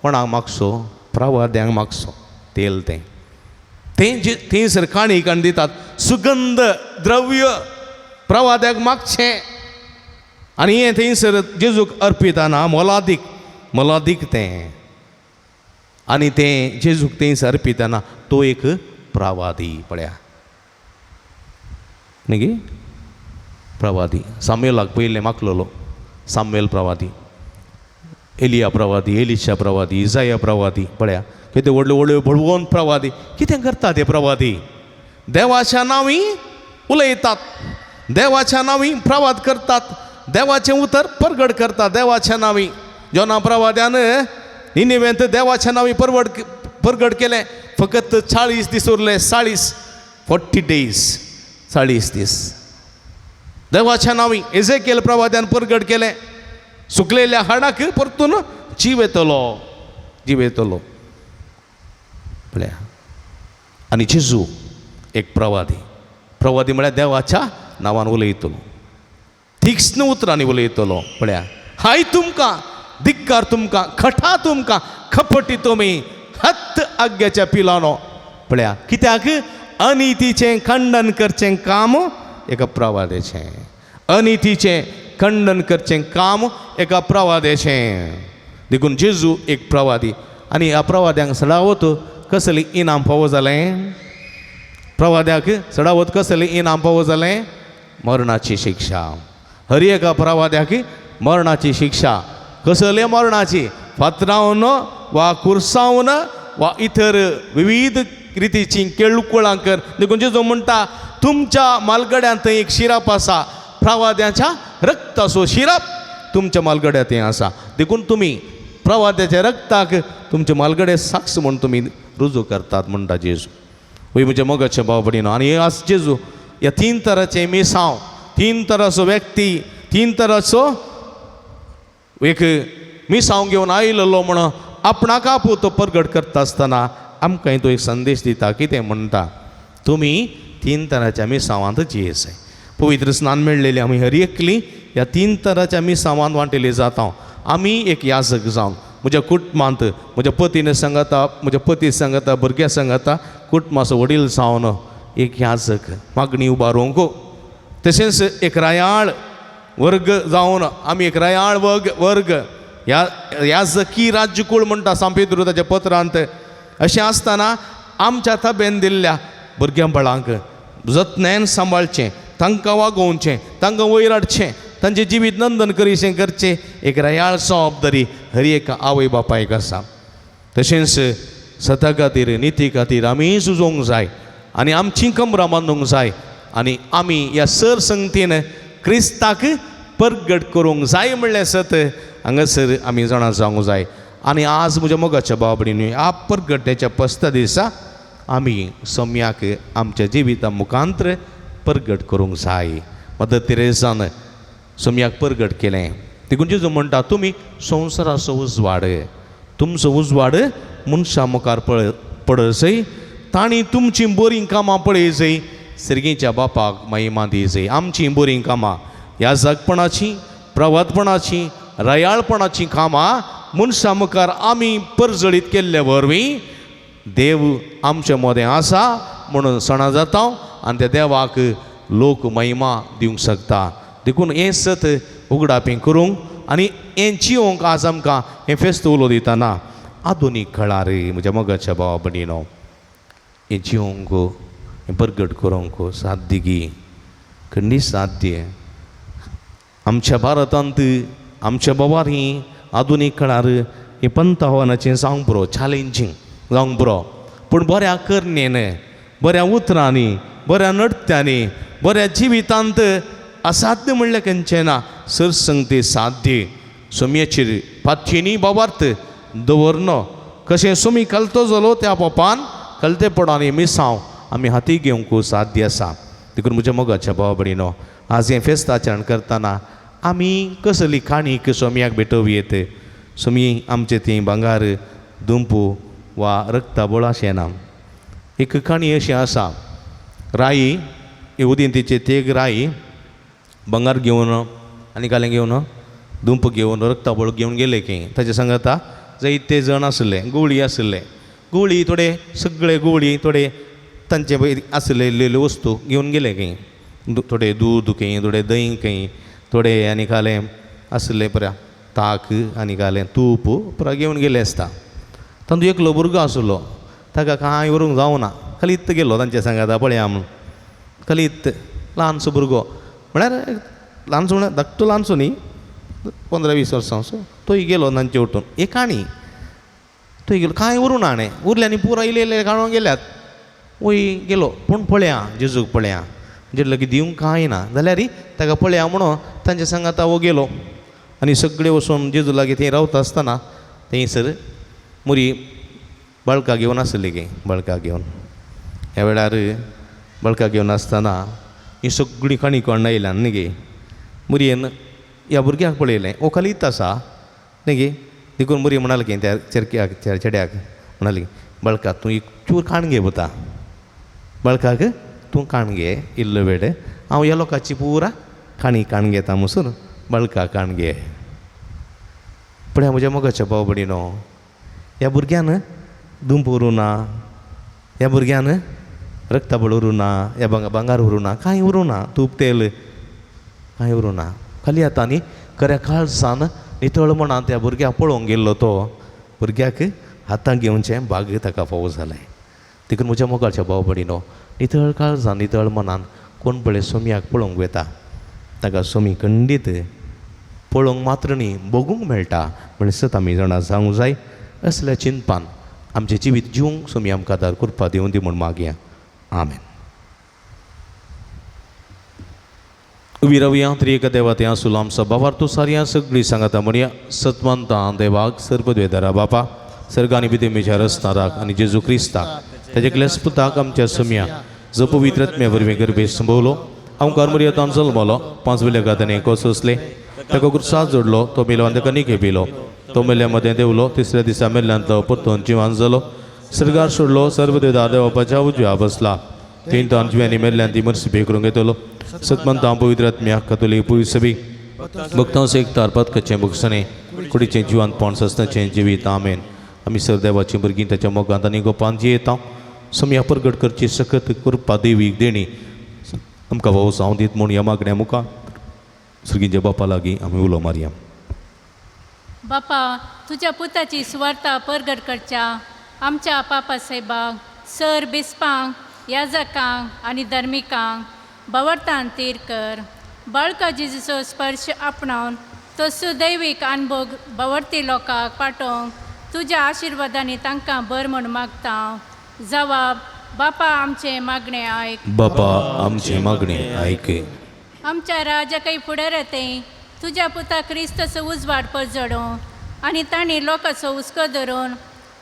कोणाक मागसो प्रवाद्यांक मागसो तेल तें थंयसर काणी दितात सुगंध द्रव्य प्रवाद्याक मागचें आनी हें थंयसर जेजूक अर्पिताना मोलादीक तें आनी तें जेजूक थंयसर अर्पिताना तो एक प्रवादी पळया न्ही प्रवादी साम्युएलाक पयलें मागलेलो साम्युएल प्रवादी एलिया प्रवादी एलिशा प्रवादी इसाया प्रवादी पळया कितें व्हडल्यो व्हडल्यो बळवोन प्रवादी कितें करता ते प्रवादी देवाच्या नांवी उलयतात देवाच्या नांवी प्रवाद करतात देवाचें उतर परगट करतात देवाच्या नांवी जोना प्रवाद्यान निनिवेंत देवाच्या नांवी परगट केलें फकत 40 दीस उरले 40 days 40 दीस देवाच्या नांवी एजेकिएल प्रवाद्यान परगट केलें सुकलेल्या हाडाक परतून जीव येतलो पळया आनी जेजू एक प्रवादी म्हळ्यार देवाच्या नांवान उलयतलो तीक्ष्ण उतरांनी उलयतलो पळया हाय तुमकां धिक्कार तुमकां खटा तुमकां खपटी तुमी हत्त आग्याच्या पिलानो पळया कित्याक अनितीचें खंडन करचें काम एका प्रवादेचें अनितीचें खंडन करचें काम एका प्रवादेचें देखून जेजू एक प्रवादी आनी ह्या प्रवाद्यांक सडावत कसलें इनाम फावो जालें प्रवाद्याक सडावत कसलें इनाम फावो जालें मरणाची शिक्षा हर एका प्रवाद्याक मरणाची शिक्षा कसले मरणाची फातरावन वा कुरसावन वा इतर विविध रितीची केळुकुळां कर देखून जेजू म्हणटा तुमच्या मालगड्यांत थंय एक शिराप आसा प्रवाद्याच्या रक्ताचो शिराप तुमच्या मालगड्यांत थंय आसा देखून तुमी प्रवाद्याच्या रक्ताक तुमचे मालगडे साक्ष म्हूण तुमी रुजू करतात म्हणटा जेजू वय म्हजे मोगाचे भाव भयणीनो आनी हे आज जेजू ह्या 3 तरांचे मिसांव 3 तरांचो व्यक्ती 3 तरांचो एक मिसांव घेवन आयिल्लो म्हण आपणाक आपूण तो परगट करता आसतना आमकां तो एक संदेश दिता कितें म्हणटा तुमी 3 तरांच्या मिसांवांत जियेसाय पवित्र स्नान मेळ्ळेली आमी हर एकली ह्या 3 तरांच्या मिसांवांत वांटेली जाता आमी एक याजक जावन म्हज्या कुटुंबांत म्हज्या पतीन सांगता म्हज्या पती सांगता भुरग्यां सांगता कुटुंबाचो वडील जावन एक याजक मागणी उबारूंक तशेंच एक रायाळ वर्ग जावन आमी एक रायाळ वर्ग याजकी राज्यकुळ म्हणटा सांपेद्रू ताच्या पत्रांत अशें आसतना आमच्या ताब्यान दिल्ल्या भुरग्यां बाळांक जतनायेन सांबाळचें तांकां वागोवचें तांकां वयर हाडचें तांचें जिवीत नंदन करीशें करचें एक रायाळ जबाबदारी हर एका आवय बापायक आसा तशेंच सता खातीर निती खातीर आमी झुजोवंक जाय आनी आमचीं कमरां बांदूंक जाय आनी आमी ह्या सरसंगतीन क्रिस्ताक परगट करूंक जाय म्हणलें सत हांगासर आमी जाणा जावंक जाय आनी आज म्हज्या मोगाच्या भाव भयणींनो ह्या परगट्याच्या 5 दिसा आमी सोम्याक आमच्या जिविता मुखांतर परगट करूंक जाय मदर तेरेसान सोम्याक परगट केलें देखून जेजू म्हणटा तुमी संवसाराचो उजवाड तुमचो उजवाड मनशां मुखार पडसय तांणी तुमचीं बरीं कामां पळय जय सर्गीच्या बापाक महिमा दिजे. आमची बरी कामां ह्या जगपणाची प्रवादपणाची रयाळपणाची कामां मनशा मुखार आमी परजळीत केल्ले वरवीं देव आमच्या मदें आसा म्हणून सणां जाता आनी त्या देवाक लोक महिमा दिवंक शकता. देखून हें सत उगडापी करूंक आनी हें जिवोवंक आज आमकां हें फेस्त उलो दितना आधुनीक काळार म्हज्या मोगाच्या भावा भयणीनो हें जिवोवंक हें परगट करूंक साध्य गी खंडी साध्य. आमच्या भारतांत आमच्या बोवार ही आधुनीक काळार हें पंत आव्हानाचें जावंक बरो चॅलेंजींग जावंक बरो पूण बऱ्या करण्यान बऱ्या उतरांनी बऱ्या नृत्यांनी बऱ्या जिवितांत असाध्य म्हणलें खंयचें ना. सरसंगते साध्य सोम्याचेर पातयेनी बोवार्थ दवरनो कशें सोमी कलतो जालो त्या पोपान कलतेपणांनी मिसांव आमी हाती घेवंक साध्य आसा. देखून म्हज्या मोगाच्या भावा भयणीनो आज हें फेस्त आचरण करतना आमी कसली काणीक सोम्याक भेटोवयेत. सोमी आमचें ती भांगार दुंपू वा रक्ताबोळ अशें ना. एक काणी अशी आसा राई येवदींतीचे तेग राई भांगार घेवन आनी कालें घेवन दुंप घेवन रक्ताबोळ घेवन गेले की ताचे सांगता जायते जण आसले गुवळी आसले. गुवळी थोडे सगळे गुवळी थोडे तांचे आसलेल्यो वस्तू घेवन गेले की थोडे दूद खंय थोडे दही खंय थोडे आनी कालें आसले पळय ताक आनी कालें तूप पुराय घेवन गेले आसता. तातूंत एकलो भुरगो आसलो ताका कांय व्हरूंक जावना खालीत गेलो तांचे सांगाता पळया म्हणून खालीत ल्हानसो भुरगो म्हळ्यार ल्हानसो म्हळ्यार धाकटो ल्हानसो न्ही 15-20 वर्सांचो तोय गेलो तांचे वटून एक काणी थंय गेलो कांय व्हरूं ना हाणें उरले आनी पुराय इल्ले काडून गेल्यात. वय गेलो पूण पळया जेजूक पळया जेल्लो की दिवंक कांय ना जाल्यार ताका पळया म्हणून तांचे सांगाता हो गेलो आनी सगळे वचून जेजू लागीं थंय रावता आसतना थंयसर मुरी बळकां घेवन आसली गे बळकां घेवन ह्या वेळार बळकां घेवन आसतना ही सगळीं काणी कोण आयल्यान न्ही गे मुरयेन ह्या भुरग्याक पळयलें हो खालीत आसा न्ही गे. देखून मुरी म्हणाली की त्या चेडक्याक चेड्याक म्हणाली बळका तूं एक चूर काण घे वता बळकाक तूं काण घे इल्लो वेळ हांव ह्या लोकांची पुरा काणी काण घेता म्हणसून बळका काण घे. पूण ह्या म्हज्या मोगाच्या भाव भयणीनो ह्या भुरग्यान दुंप व्हरूं ना ह्या भुरग्यान रक्ताबळ व्हरूं ना ह्या भांगार व्हरूं ना कांय व्हरूं ना तूप तेल कांय व्हरूं ना. खाली आतां आनी खऱ्या काळजान नितळमणान त्या भुरग्याक पळोवंक गेल्लो तो भुरग्याक हातांत घेवचें भाग्य ताका फावो जालें. देखून म्हज्या मोगाच्या भाव भयणीनो नितळ काळजान नितळ मनान कोण पळय सोम्याक पळोवंक वता ताका सोमी खंडीत पळोवंक मात्र न्ही बगूंक मेळटा म्हण सत आमी जाणा जावंक जाय. असल्या चिंतपान आमचें जिवीत जिवंक सोमी आमकां आदार कृपा दिवं दी म्हूण मागया. आमेन. उबी रावया त्रिएक देवाते आसूल आमचो बाबार तूं सारया सगळीं सांगाता म्हणया सत्वंतां देवाक सर्वद्वेदारा बापा सर्गांनी भितर रस्ताराक आनी जेजू क्रिस्ताक ताचे क्लेस्पुताक आमच्या सोम्या जो पवित्रत्म्या वरवीं गर्भे संभवलो आमकां मर्यादान जल्मलो 5 वेल्या गादांनी कोस असले ताका कुर्सात जोडलो तो मेलो आनी ताका निके पिलो तो मेल्या मदें देवलो तिसऱ्या दिसा मेल्ल्यांतलो परतून जिवान जालो सर्गार सोडलो सर्वदेवदार देवा बापाच्या उजव्या बसला तीन तान जिव्यांनी मेल्ल्यान ती मर्सी पे करूंक येतलो सत्मंतां पवित्रात्म्या कतोलीक पुरी सभी भक्तां सेकतार पदकाचें भुगसणें कुडीचें जिवान पोंड सस्ताचें जिवीत आमेन. आमी सर देवाचीं भुरगीं ताच्या मोगांत आनी गोपान जियेता सोम्या परगट करची सकत कृपा देवीक देणी आमकां भाव जावं दीत म्हूण ह्या मागण्या मुखार सर्गींच्या बापा लागीं आमी उलो मारया. बापा तुज्या पुताची सुवार्ता परगट करच्या आमच्या पापा साहेबाक सर बिस्पांक याजकांक आनी धर्मिकांक बवरतान तीर कर. बाळका जेजूचो स्पर्श आपणावन तो सुदैवीक अनुभव बवरती लोकांक पाठोवंक तुज्या आशिर्वादांनी तांकां बर म्हूण मागता. जवाब बापा आमचे मागणे आयक. बापा आमचे मागणे आयक. आमच्या राजाकय फुडें रावते तुज्या पुता क्रिस्तचो उजवाड परजडूं आनी तांणी लोकांचो हुस्को धरून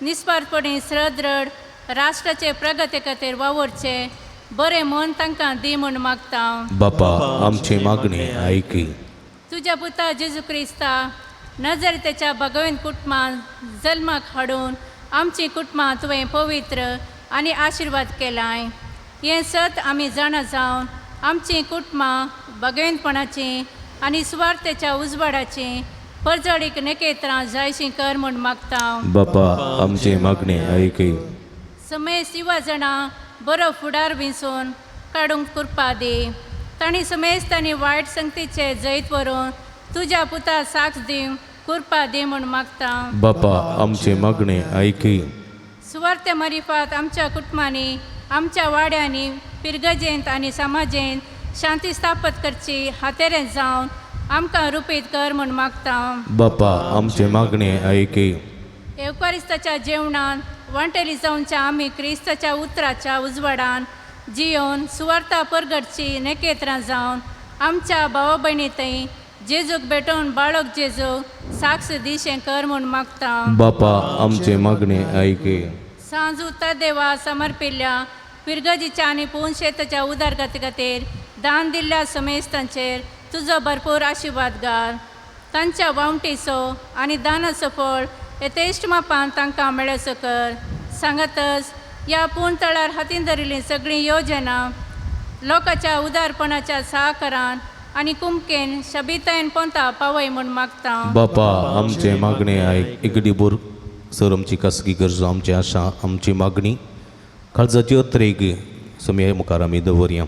निस्वार्थपणी श्रद्रड राष्ट्राचे प्रगती खातीर वावरचे बरें मन तांकां दी म्हूण मागता. बापा आमचे मागणे आयक. तुज्या पुता जेजू क्रिस्ता नजरेच्या भगवंत कुटुंबांत जल्माक हाडून आमची कुटुंबां तुवें पवित्र आनी आशिर्वाद केलाय. हें सत आमी जाणा जावन आमचीं कुटुंबां बगयनपणाचीं आनी सुवार्थेच्या उजवाडाचीं परजडीक नकेत्रां जायशीं कर म्हूण मागता. बापा आमचे मागणे ऐकय. समेस्त युवा जाणां बरो फुडार विंचून काडूंक कृपा दी. तांणी समेस्तांनी वायट संगतीचे जैत व्हरून तुज्या पुता साक्ष दिवंक कृपा दी म्हूण मागता. बापा आमचे मागणे ऐकय. सुवार्थे मारिफात आमच्या कुटुंबांनी आमच्या वाड्यांनी पिरगजेंत आनी समाजेंत शांती स्थापत करची हातेरें जावन आमकां रुपीत कर म्हूण मागता. बापा आमचे मागणे ऐकय. एवकारिस्ताच्या जेवणान वांटेली जावनच्या आमी क्रिस्ताच्या उतराच्या उजवाडान जियोन सुवार्ता परगडची नकेत्रां जावन आमच्या भावा भयणी थंय जेजूक भेटोवन बाळक जेजूक साक्ष दिशें कर म्हूण मागता. बापा आमचे मागणे ऐकय. सांज उतर देवा समर्पिल्ल्या पिरगजीच्या आनी पोवन शेताच्या उदारगती खातीर दान दिल्ल्या समेस्तांचेर तुजो भरपूर आशिर्वाद घाल. तांच्या वावणटीचो आनी दानाचो फळ येतेश्ट मापान तांकां मेळसो कर. सांगातच ह्या पूण तळार हातीन धरिल्लीं सगळीं येवजनां लोकांच्या उदारपणाच्या सहकारान आनी कुमकेन शबितायेन पोंता पावय म्हूण मागता. बापा आमचे मागणे ऐक. इगडी बोर सर आमची खासगी गरजो आमची आशा आमची मागणी काळजाची अत्रेक समय मुखार आमी दवरया.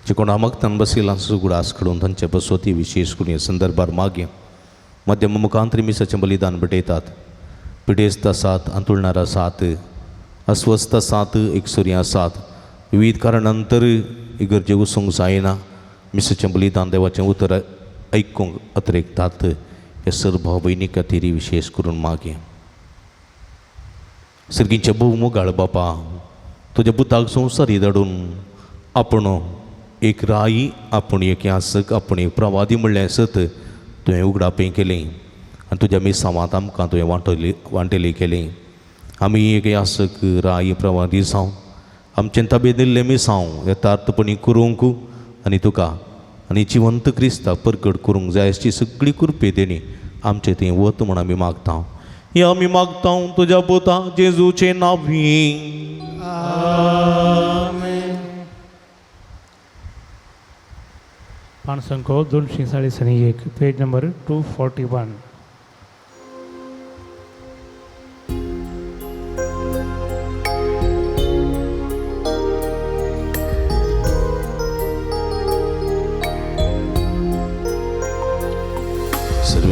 जे कोण मागतान बसिलां सुगडा आसकडून तांचे बसोती विशेष करून हे संदर्भार मागया. माध्यम मुखांतरी मिसाचें बलिदान भेटयतात. पिडेस्त आसात, आंतुळणार आसात, अस्वस्थ आसात, एकसुरी आसात. विविध कारणांतर इगर्जे वचूंक जायना. मिसाचें बलिदान देवाचें उतर आयकूंक अत्रेकतात. हे सर भाव भयणी खातीर विशेष करून मागया. सर्गीचे भोव मोगाळ बापा, तुज्या पुताक संवसारी धाडून आपूण एक राई, आपूण एक यासक, आपूण एक प्रवादी म्हणलें सत तुवें उगडापें केलें आनी तुज्या मिसांवांत आमकां तुवें वांटेली केलें. आमी एक यासक, राई, प्रवादी जावन आमचें ताबे दिल्लें मिसांव यथार्थपणी करूंक आनी तुका आनी जिवंत क्रिस्ताक परगट करूंक जाय अशी सगळी कृपे तेणी आमचें थंय वत म्हूण आमी मागता. हे आमी मागता तुज्या पुता जेजूचे नांवीं. पाणसंको 241 पेज नंबर 241.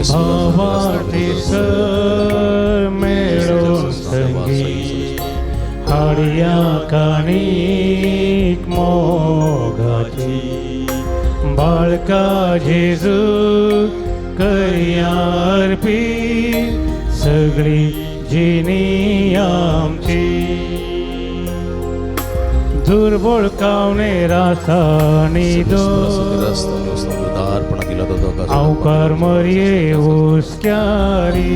भावाचे सर मेळून संगी हाडया काणीक मोगाची बाळका जेजू करया अर्पीत सगळी जिणी आमची. दुर्बळ कावणे रासाणी दो अवकार मरिये उस्क्यारी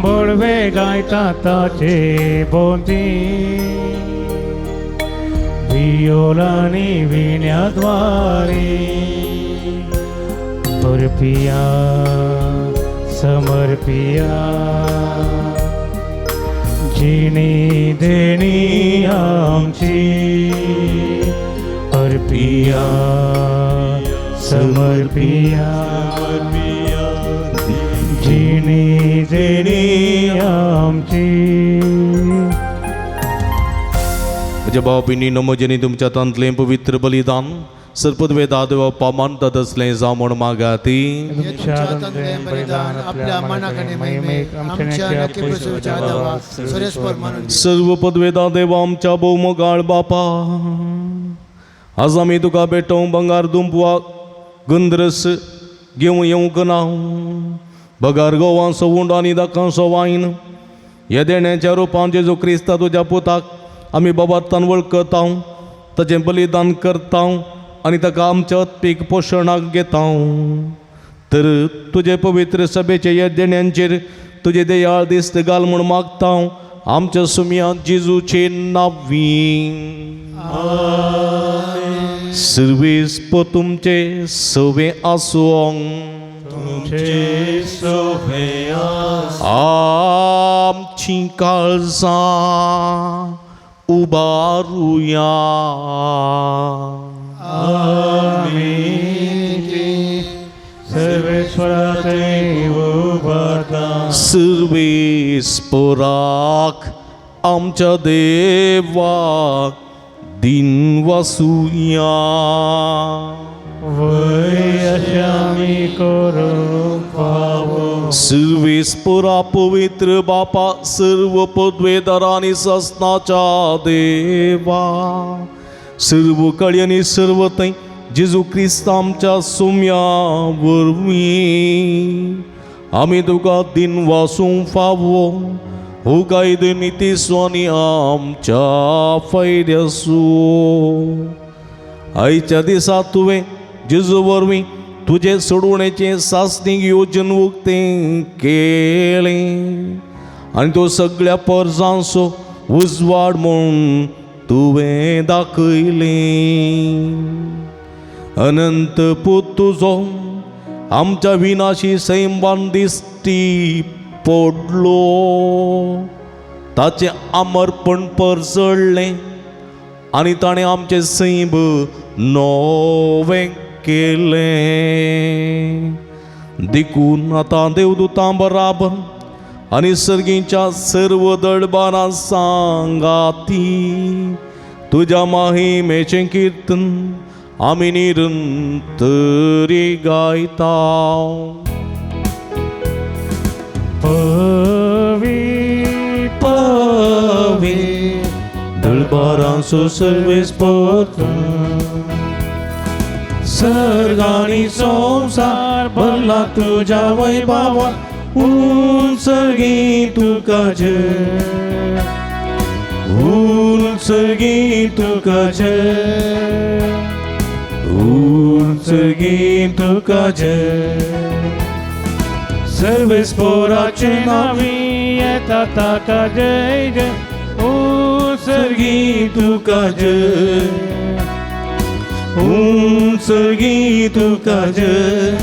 बडवे गायता ताचे बोंती वियोलानी विण्याद्वारे परपिया समर्पिया जिणी देणी आमची अर्पिया समर्पिया जिणी देणी आमची. म्हज्या भाव भयणीनो, म्हजेनी तुमच्या तंतलें पवित्र बलिदान सरपदवे दादेवा पामानतात असलें जावं म्हूण मागाती. सर्व पदवे दादेवा आमच्या भौमगाळ बापा, आज आमी तुका भेटोवंक बंगार दुंपवा गंधरस घेवं येवंक ना. बगार गोवांचो उंड आनी दाकांचो वायन हे देण्याच्या रुपान जेजू क्रिस्ता तुज्या पुताक आमी बाबातान वळखता, ताचें बलिदान करता आनी ताका आमच्या अत्पीक पोशणाक घेता. तर तुजे पवित्र सभेचे ह्या देण्यांचेर तुजे दयाळ दिस्त घाल म्हूण मागता आमच्या सुमया जेजूचे नांवीं. सर्वेस्प तुमचे सवे आसूं. आमची काळजां उबारुया. सर्वेस्पराक आमच्या देवाक दिनवासुया. सर्वेस्परा पवित्र बापा सर्व पदवेदार आणि ससनाच्या देवा सर्व काळी आणि सर्व तै जेजू ख्रिस्त आमच्या सोम्या वरवीं आम्ही तुका दिन वासूंक फावो हो कायदे नितीसो आनी आमच्या फायद्यासो. आयच्या दिसा तुवें जेजू वरवीं तुजे सोडवणेचे सासणीक येवजन उक्तें केलें आनी तो सगळ्या परजांचो उजवाड म्हूण तुवें दाखयलें. अनंत पूत तुजो आमच्या विनाशी सैमान दिश्टी पडलो ताचें आमरपण परजळ्ळें आनी ताणें आमचें सैम नवें केलें. देखून आतां देवदूतां बराबर आनी सर्गीच्या सर्व दळबारां सांगाती तुज्या महिमेचें कीर्तन आमी निरंतरी गायता. पवी दळबारांचो सर्वेस्परा सर्गानी संसार भरला तुझ्या वैभवा उंचगी तुका जय उंचगी तुका जय उंचगी तुका जय. सर्वेस्पराचे नावी येता ताका जय जय उंचगी तुका जय उंचगी तुका जय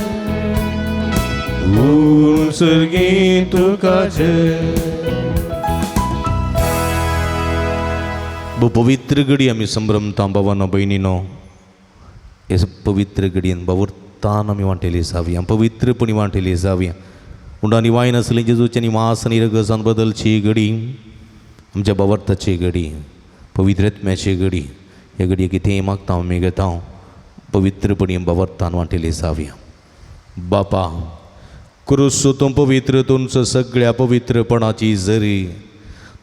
उंचगी तुका जय. पवित्र घडी आमी संभ्रमता भावांनो भयणीनो हे पवित्र घडयेन बावरतान आमी वांटेली जावया पवित्रपणी वांटेली जावया. उंडानी वायन आसली जेजूच्या निवास आनी रगसान बदलची घडी आमच्या बावरताची घडी पवित्रत्म्याची घडी हे घडये कितें मागता आमी घेता पवित्रपणी बावरतान वांटेली जावया. बापा क्रूस तूं पवित्र तुमचो सगळ्या पवित्रपणाची जरी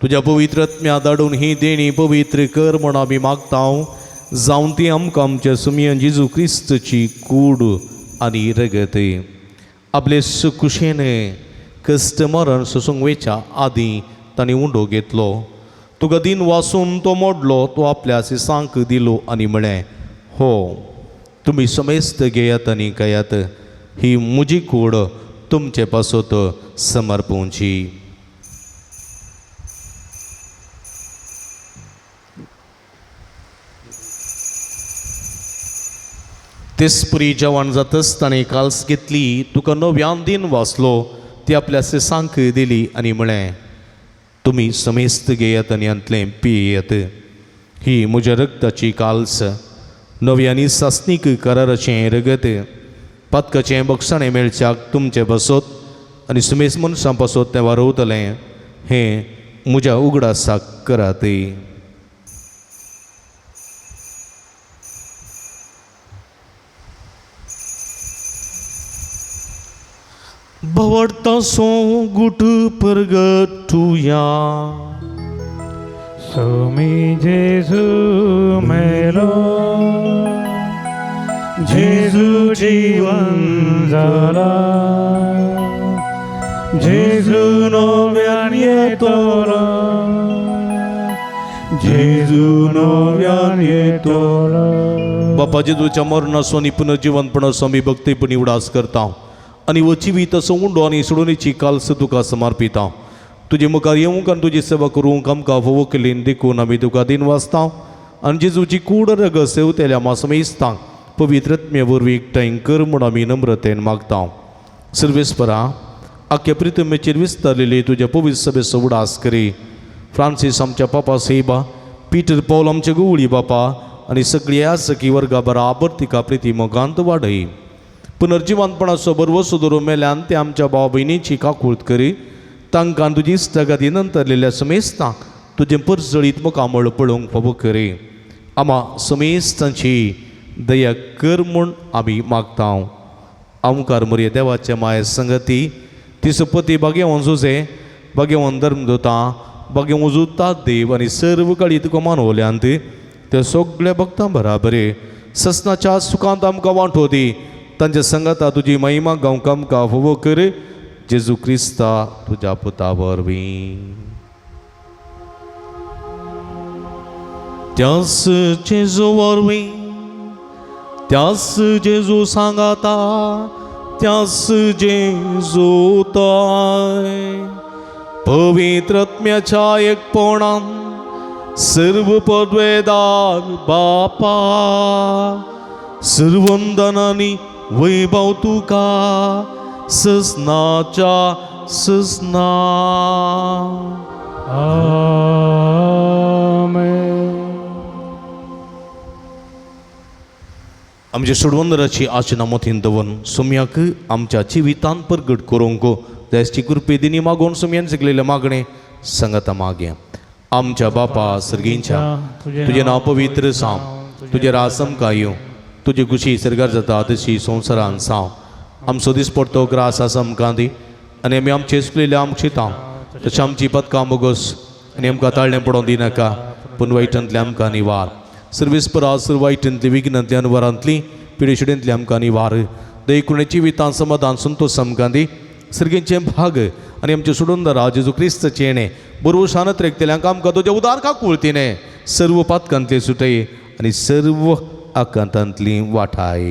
तुज्या पवित्रत्म्या धाडून ही देणी पवित्र कर म्हण आमी मागता जावन ती आमकां आमच्या सुमयन जेजू क्रिस्तची कूड आनी रगत आपले सुकुशेन कश्ट मरण सोसूंक वेच्या आदीं ताणें उंडो घेतलो तुका दिन वासून तो मोडलो तो आपल्या सिसांक दिलो आनी म्हळें हो तुमी समेस्त घेयात आनी कयात ही म्हजी कूड तुमचे पासत समर्पोवची. तेसपुरी जेवण जातच ताणें काल्स घेतली तुका नव्यान दिन वाचलो ती आपल्या सिसांक दिली आनी म्हळें तुमी समेस्त घेयात आनी अंतलें पियेयात ही म्हज्या रगताची काल्स नव्यानी सासणीक कराराचें रगत पातकाचें बक्षाणें मेळच्याक तुमचें बसत आनी समेस्त मनशां पासत तें वारोवतलें हें म्हज्या उगडासाक करात. भवडता सो गुट परगटुया सोमी जेजू मेलो जेजू जीवन जाला जेजू नव्यान येतलो जेजू नव्यान येतलो. बापा जेजूच्या मरणाचो आनी पुनर्जीवनपणाचो आमी भक्तीपणी उडास करता आनी वचिवीत असो उंडो आनी सोडणीची काल्स तुका समर्पिता. तुजे मुखार येवंक आनी तुजी सेवा करूंक आमकां फोव केलीन देखून आमी तुका दिन वाचता आनी जेजूची कूड रग सेवतेल्या मासमेस्तां पवित्रत्म्या वरवीं एकठांय कर म्हूण आमी नम्रतेन मागता. सर्वेस्परा आख्या प्रितमेचेर विस्तारलेली तुज्या पवित्र सभेचो उडास करी. फ्रांसीस आमच्या पापा सेबा पिटर पौल आमचे गुवळी बापा आनी सगळ्या सखी वर्गा बराबर तिका प्रिती मोगांत वाडय. पुनर्जिवानपणाचो बरवो सुदरो मेल्यान ते आमच्या भाव भयणीची काकूळट करी. तांकां तुजी स्थगती नंतरलेल्या समेस्तांक तुजें परजळीत मुखामळ पळोवंक फावो करी. आमा समेस्तांची दया कर म्हूण आमी मागता. आमकार मरे देवाचे माये संगती तिसपती भाग्यवान जुजे भाग्यवान धर्मदूता भाग्यवान उजुता देव आनी सर्व काळी तुका मानवल्यांत ते सगळ्या भक्तां बराबरे ससनाच्या सुखांत आमकां वांटो दी. तांच्या संगता तुजी महिमा गावंक आमकां फावो कर. जेजू क्रिस्ता तुज्या पुता वरवीं. त्यास जेजू वरवीं त्यास जेजू सांगाता त्यास जेजू ताय पवित्र आत्म्याच्या एकपणान सर्व पदवेदार बापा सर्वंदनानी वैभव तुका ससनाच्या ससना. आमच्या सोडवंदराची आशना मोतीन दवन सुम्याक आमच्या जिवितान परगट करूंक जायची कृपे दिनी मागोवन सुम्यान शिकलेले मागणे सांगता मागया. आमच्या बापा सर्गींच्या तुझे नाव पवित्र सांव. तुझे राज आमकां येवं. तुझी खुशी सरकार जाता तशी संवसारान सांव. आमचो दीस पडतो ग्रास आसा आमकां दी आनी आमी आमचे सुकलेले आमकां शितां तशें आमची पदकां मोगोस आनी आमकां ताळणें पडोवंक दिनाका पूण वायटांतले आमकां निवार. सर्विस्परा सर्व वायटांतली विघ्नांतली आनी वरांतली पिडेशिडेंतली आमकां निवार. दयकुणेची वितां समाधान संतोश आमकां दी. सर्गेंचे भाग आनी आमचे सोडून जेजू क्रिस्ताचे येणे बरोबर शानत रेखतल्यांक आमकां तुजे उदार काकूळतीने सर्व पातकांतले सुटय आनी सर्व आकांतांतली वाठाय.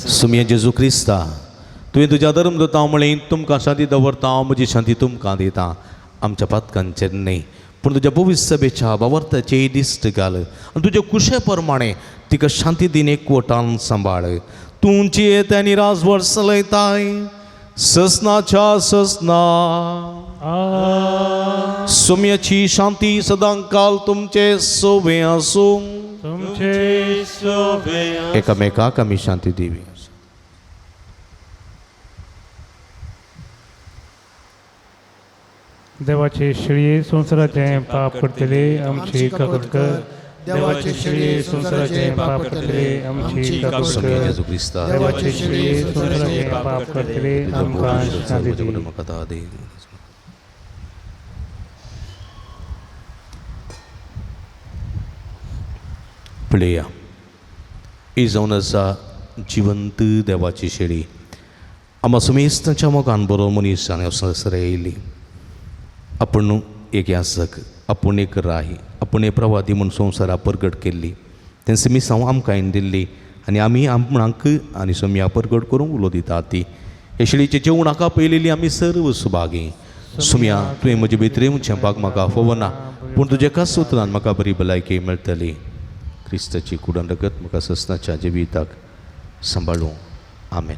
सुमया जेजू क्रिस्ता तुवें तुज्या धर्मदूता म्हळें तुमकां शांती दवरता हांव म्हजी शांती तुमकां दितां. आमच्या पातकांचेर न्हय पूण तुज्या भविश्य सभेच्या वावरताचे दिश्ट घाल आनी तुजे कुशे प्रमाणे तिका शांती दिन एकवटान सांबाळ. तुमची येत्यांनी राजवट चलयताय ससनाच्या ससना. सुम्याची शांती सदां काल तुमचे सोबे आसूं. एकामेकाक आमी शांती दिवी. देवाचे शिळये संवसाराचे पाप करतले आमची काकूट कर. देवाचे शिळये संवसाराचे पाप करतले आमची काकूट कर. जेजू क्रिस्ता देवाचे शिळये संवसाराचे पाप करतले आमकां शांती दी. प्लेया ही जावन आसा जिवंत देवाची शेळी. आम्हा समेस्तांच्या मोगान बरो मनीस आनी संवसार येयली. आपूण एक यासक आपूण एक राही आपूण एक प्रवादी म्हूण संवसारा परगट केल्ली. तें समीस हांव आमकां दिल्ली आनी आमी आपणाक आनी सोम्या परगट करूंक उलो दिता ती. हे शेळीचे जेवणाका पयलेली आमी सर्व सुभागी. सोम्या तुवें म्हजे भितर येवचें म्हाका फोव ना पूण तुज्या एकाच उतरान म्हाका बरी भलायकी मेळटली. क्रिस्ताची कुडन रगत म्हाका ससनाच्या जिविताक सांबाळूं. आमेन.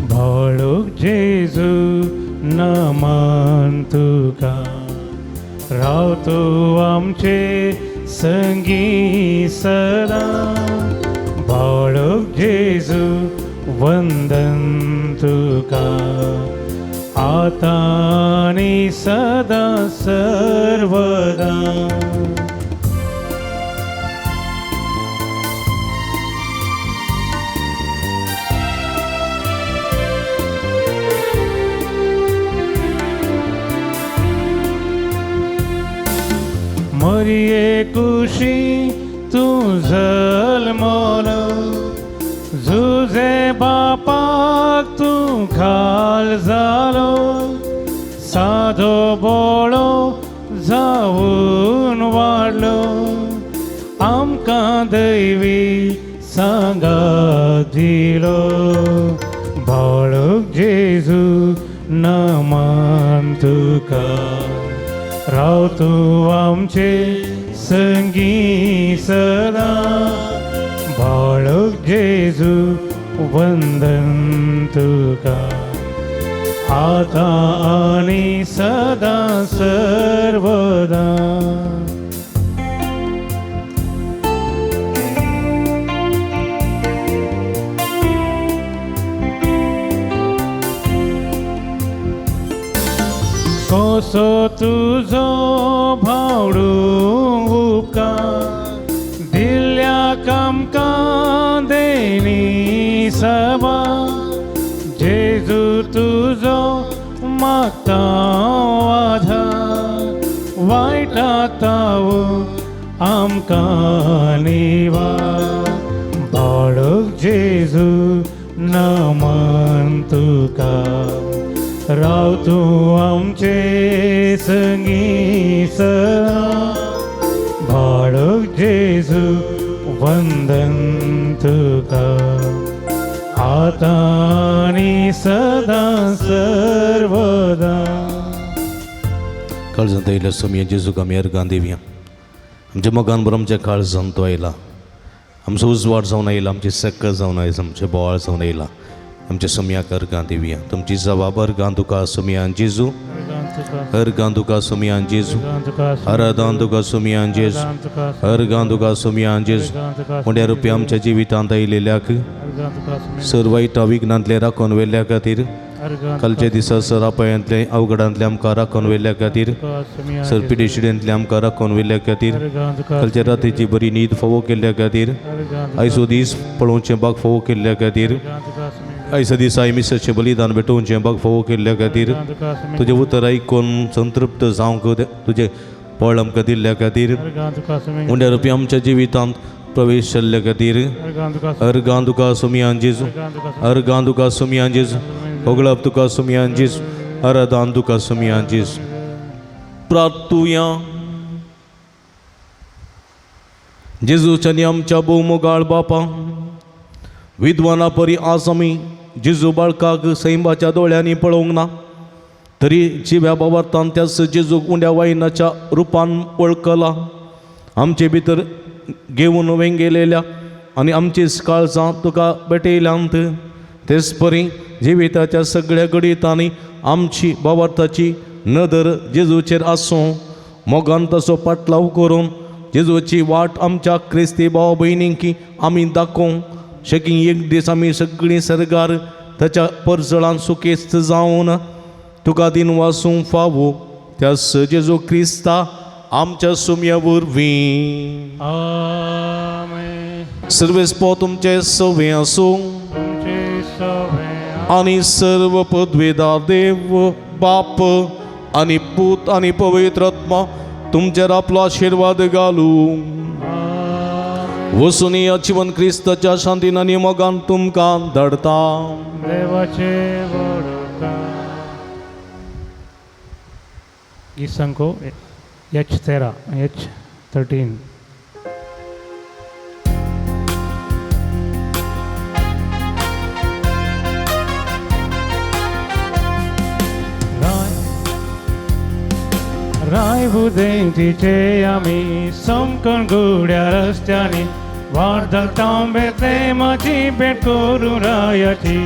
भाळूक जेजू नमन तुका राव तूं आमचे संगी सदां. भाळूक जेजू वंदन तुका आतां आनी सदां सर्वदा. मरिये कुशी तूं जल्मलो जुजे बापाक तूं खाल जालो. सादो बोळो जावून वाडलो आमकां दैवी सांगात दिलो. भाळूक जेजू नमन तुका राव तूं आमचे संगी सदा बाळक जेजू वंदन तुका आता आणि सदा सर्वदा. कसो तुझो भावडू उपकार दिल्ल्या कामकां देणी सभा जेजू तुझो मागता आधार वायटाताव आमकां निवा बाळक जेजू नमन तुका राव तूं आमचे संगी सदा बाळक जेजू वंदन तुका आता आणि सदा सर्वदा. काळजांत आयल्या सोमया जेजूक आमी अर्गां दिवया. आमच्या मोगान बरो आमच्या काळजांत तो आयला. आमचो उजवाड जावन आयला, आमची सक्क जावन आयज आमचें बोवाळ जावन आयला. आमच्या सोमयाक अर्गां दिवया. तुमची जबाब अर्गां तुका सोमयान जेजू अर्गां तुका सोमयान जेजू आराधान तुका सोमयान जेजू अर्गां तुका सोमयान जेजू. मोठ्या रुपया आमच्या जिवितांत आयलेल्याक सर्वायटा विघ्नांतले राखून व्हेल्ल्या खातीर कालच्या दिसा सरापयांतले अवघडांतले आमकां राखून व्हेल्ल्या खातीर सरपिडेशिडेंतले आमकां राखून व्हेल्ल्या खातीर कालच्या रात्रीची बरी न्हीद फोव केल्ल्या खातीर आयचो दीस पळोवचें बाग फोव केल्ल्या खातीर आयच्या दिसा मिसाचें बलिदान भेटोवचें बाग फोव केल्ल्या खातीर तुजें उतर आयकून संतृप्त जावंक तुजें पळ आमकां दिल्ल्या खातीर उंड्या रुपया आमच्या जिवितांत प्रवेश केल्ल्या खातीर अर्गां तुका सोमयान जेजू अर्गां तुका सोमयान जेजू होगळप तुका सोमयान जेजू आराधान तुका सोमयान जेजू. प्रार्थुया. जेजूच्या न्ही आमच्या भोवमोगाळ बापा विद्वाना परी आज आमी जेजू बाळकाक सैमाच्या दोळ्यांनी पळोवंक ना तरी जिव्या बाबार्थान त्याच जेजूक उंड्या वायनाच्या रुपान वळखला. आमचे भितर घेवन वेंगेलेल्या आनी आमची काळजां तुका भेटयल्यांत तेच परी जिविताच्या सगळ्या गडितांनी आमची बाबार्थाची नदर जेजूचेर आसूं. मोगान तसो पाटलाव करून जेजूची वाट आमच्या क्रिस्ती भाव भयणींकी आमी दाखोवंक शेकी एक दीस आमी सगळीं सरगार ताच्या परजळान सुकेस्त जावन तुका दिन वासूंक फावो त्यास जेजू क्रिस्ता आमच्या सुमया वरवीं. आमेन. सर्वेस्पो तुमचे सवे आसूं तुमचे सवे आणि सर्व पदवेदार देव बाप आणि पूत आणि पवित्र आत्मा तुमचेर आपलो आशीर्वाद घालूं. वसून या जीवन क्रिस्ताच्या शांतीन आनी मोगान तुमकां धाडता. देवाचे वडका. गीत संको H13 H13. रायबुदेंतीचे आमी समकण गुड्या रस्त्यांनी वार्धक तांबे प्रेमाची भेट करून रायाची.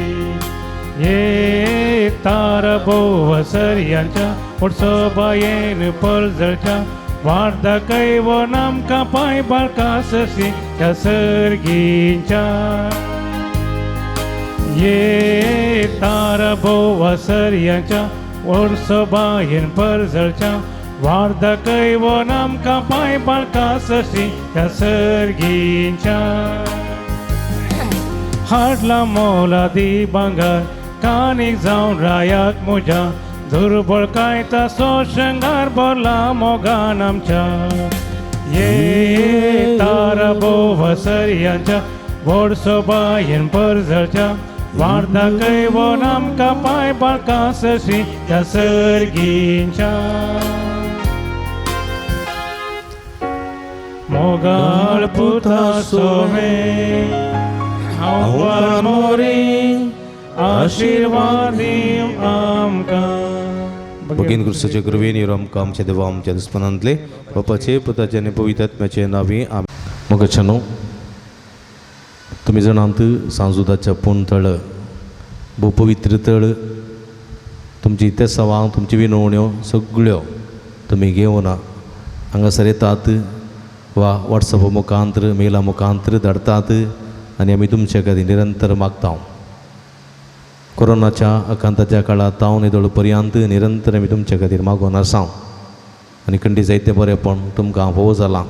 ये तारा बोवसर्यांच्या पोटसोबायेन पलजळच्या वार्धा कैवोन आमकां पांय बाळकाससी त्या सर्गींच्या. ये तारा बोवसर्यांच्या पोटसोबायेन पलजळच्या वार्धा कैवोन आमकां पांय बाळकाससी त्या सर्गींच्या. हाडला मोला दी भांगर कानीक जावन रायाक म्हज्या दुर्बळ कायता सो शंगार भरला मोगान आमच्या. ये तारा बोवसर्यांच्या व्हडसो बायेन परजळच्या वार्धा कैवोन आमकां पांय बाळकाससी त्या सर्गींच्या. मोगाळ पुता सोमे आव्हान मोरी आशीर्वादी आमकां बगीन क्रिस्ताचे कृपेन आमकां आमच्या देवा आमच्या दुस्मनांतले बापाचे पुताचे आनी पवित्र आत्म्याचे नांवे आमेन. मोगाचनो तुमी जाणांत सांजुदाच्या पूण तळ भोव पवित्र तळ तुमची ते सवां तुमची विनवण्यो सगळ्यो तुमी घेवन हांगासर येतात वा वॉट्सॅपा मुखांतर मेला मुखांतर धाडतात आनी आमी तुमचे खातीर निरंतर मागता. कोरोनाच्या आकांताच्या काळात तावन निदळ पर्यंत निरंतर आमी तुमचे खातीर मागून आसा आनी खंडी जायतें बरेंपण तुमकां फोव जालां.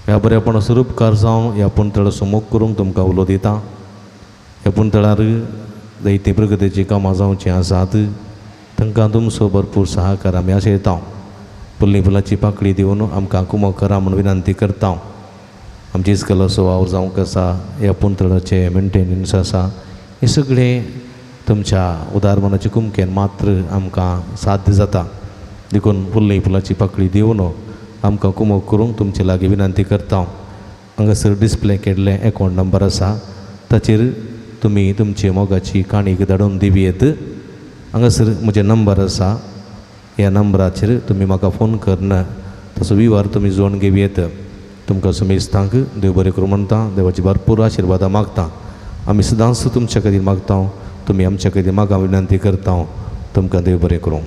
ह्या बरेपणा स्वरूपकार जावन ह्या पुंतळ सुमोग करूंक तुमकां उलो दिता. ह्या पुंतळार जायतीं प्रगतीचीं कामां जावचीं आसात तांकां तुमचो भरपूर सहकार आमी आशयता. फुल्ली फुलाची पाकळी दिवन आमकां कुमो करा म्हूण विनंती करता. आमची इस्कल सुवाव जावंक आसा ह्या पुंतळाचे मेंटेनन्स आसा हे सगळें तुमच्या उदारमनाच्या कुमकेन मात्र आमकां साध्य जाता. देखून फुल्ली फुलाची पाकळी दिवन आमकां कुमो करूंक तुमचे लागीं विनंती करता. हांगासर डिस्प्ले केल्ले अकावंट नंबर आसा ताचेर तुमी तुमची मोगाची काणीक धाडून दिवयेत. हांगासर म्हजे नंबर आसा ह्या नंबराचेर तुमी म्हाका फोन करना तसो विवार तुमी जोडून घेवयेत. तुमकां सुमेस्तांक देव बरें करूं म्हणटा. देवाची भरपूर आशिर्वादां मागता. आमी सदांच तुमच्या खातीर मागता. तुमी आमच्या खातीर मागा विनंती करता. तुमकां देव बरें करूं.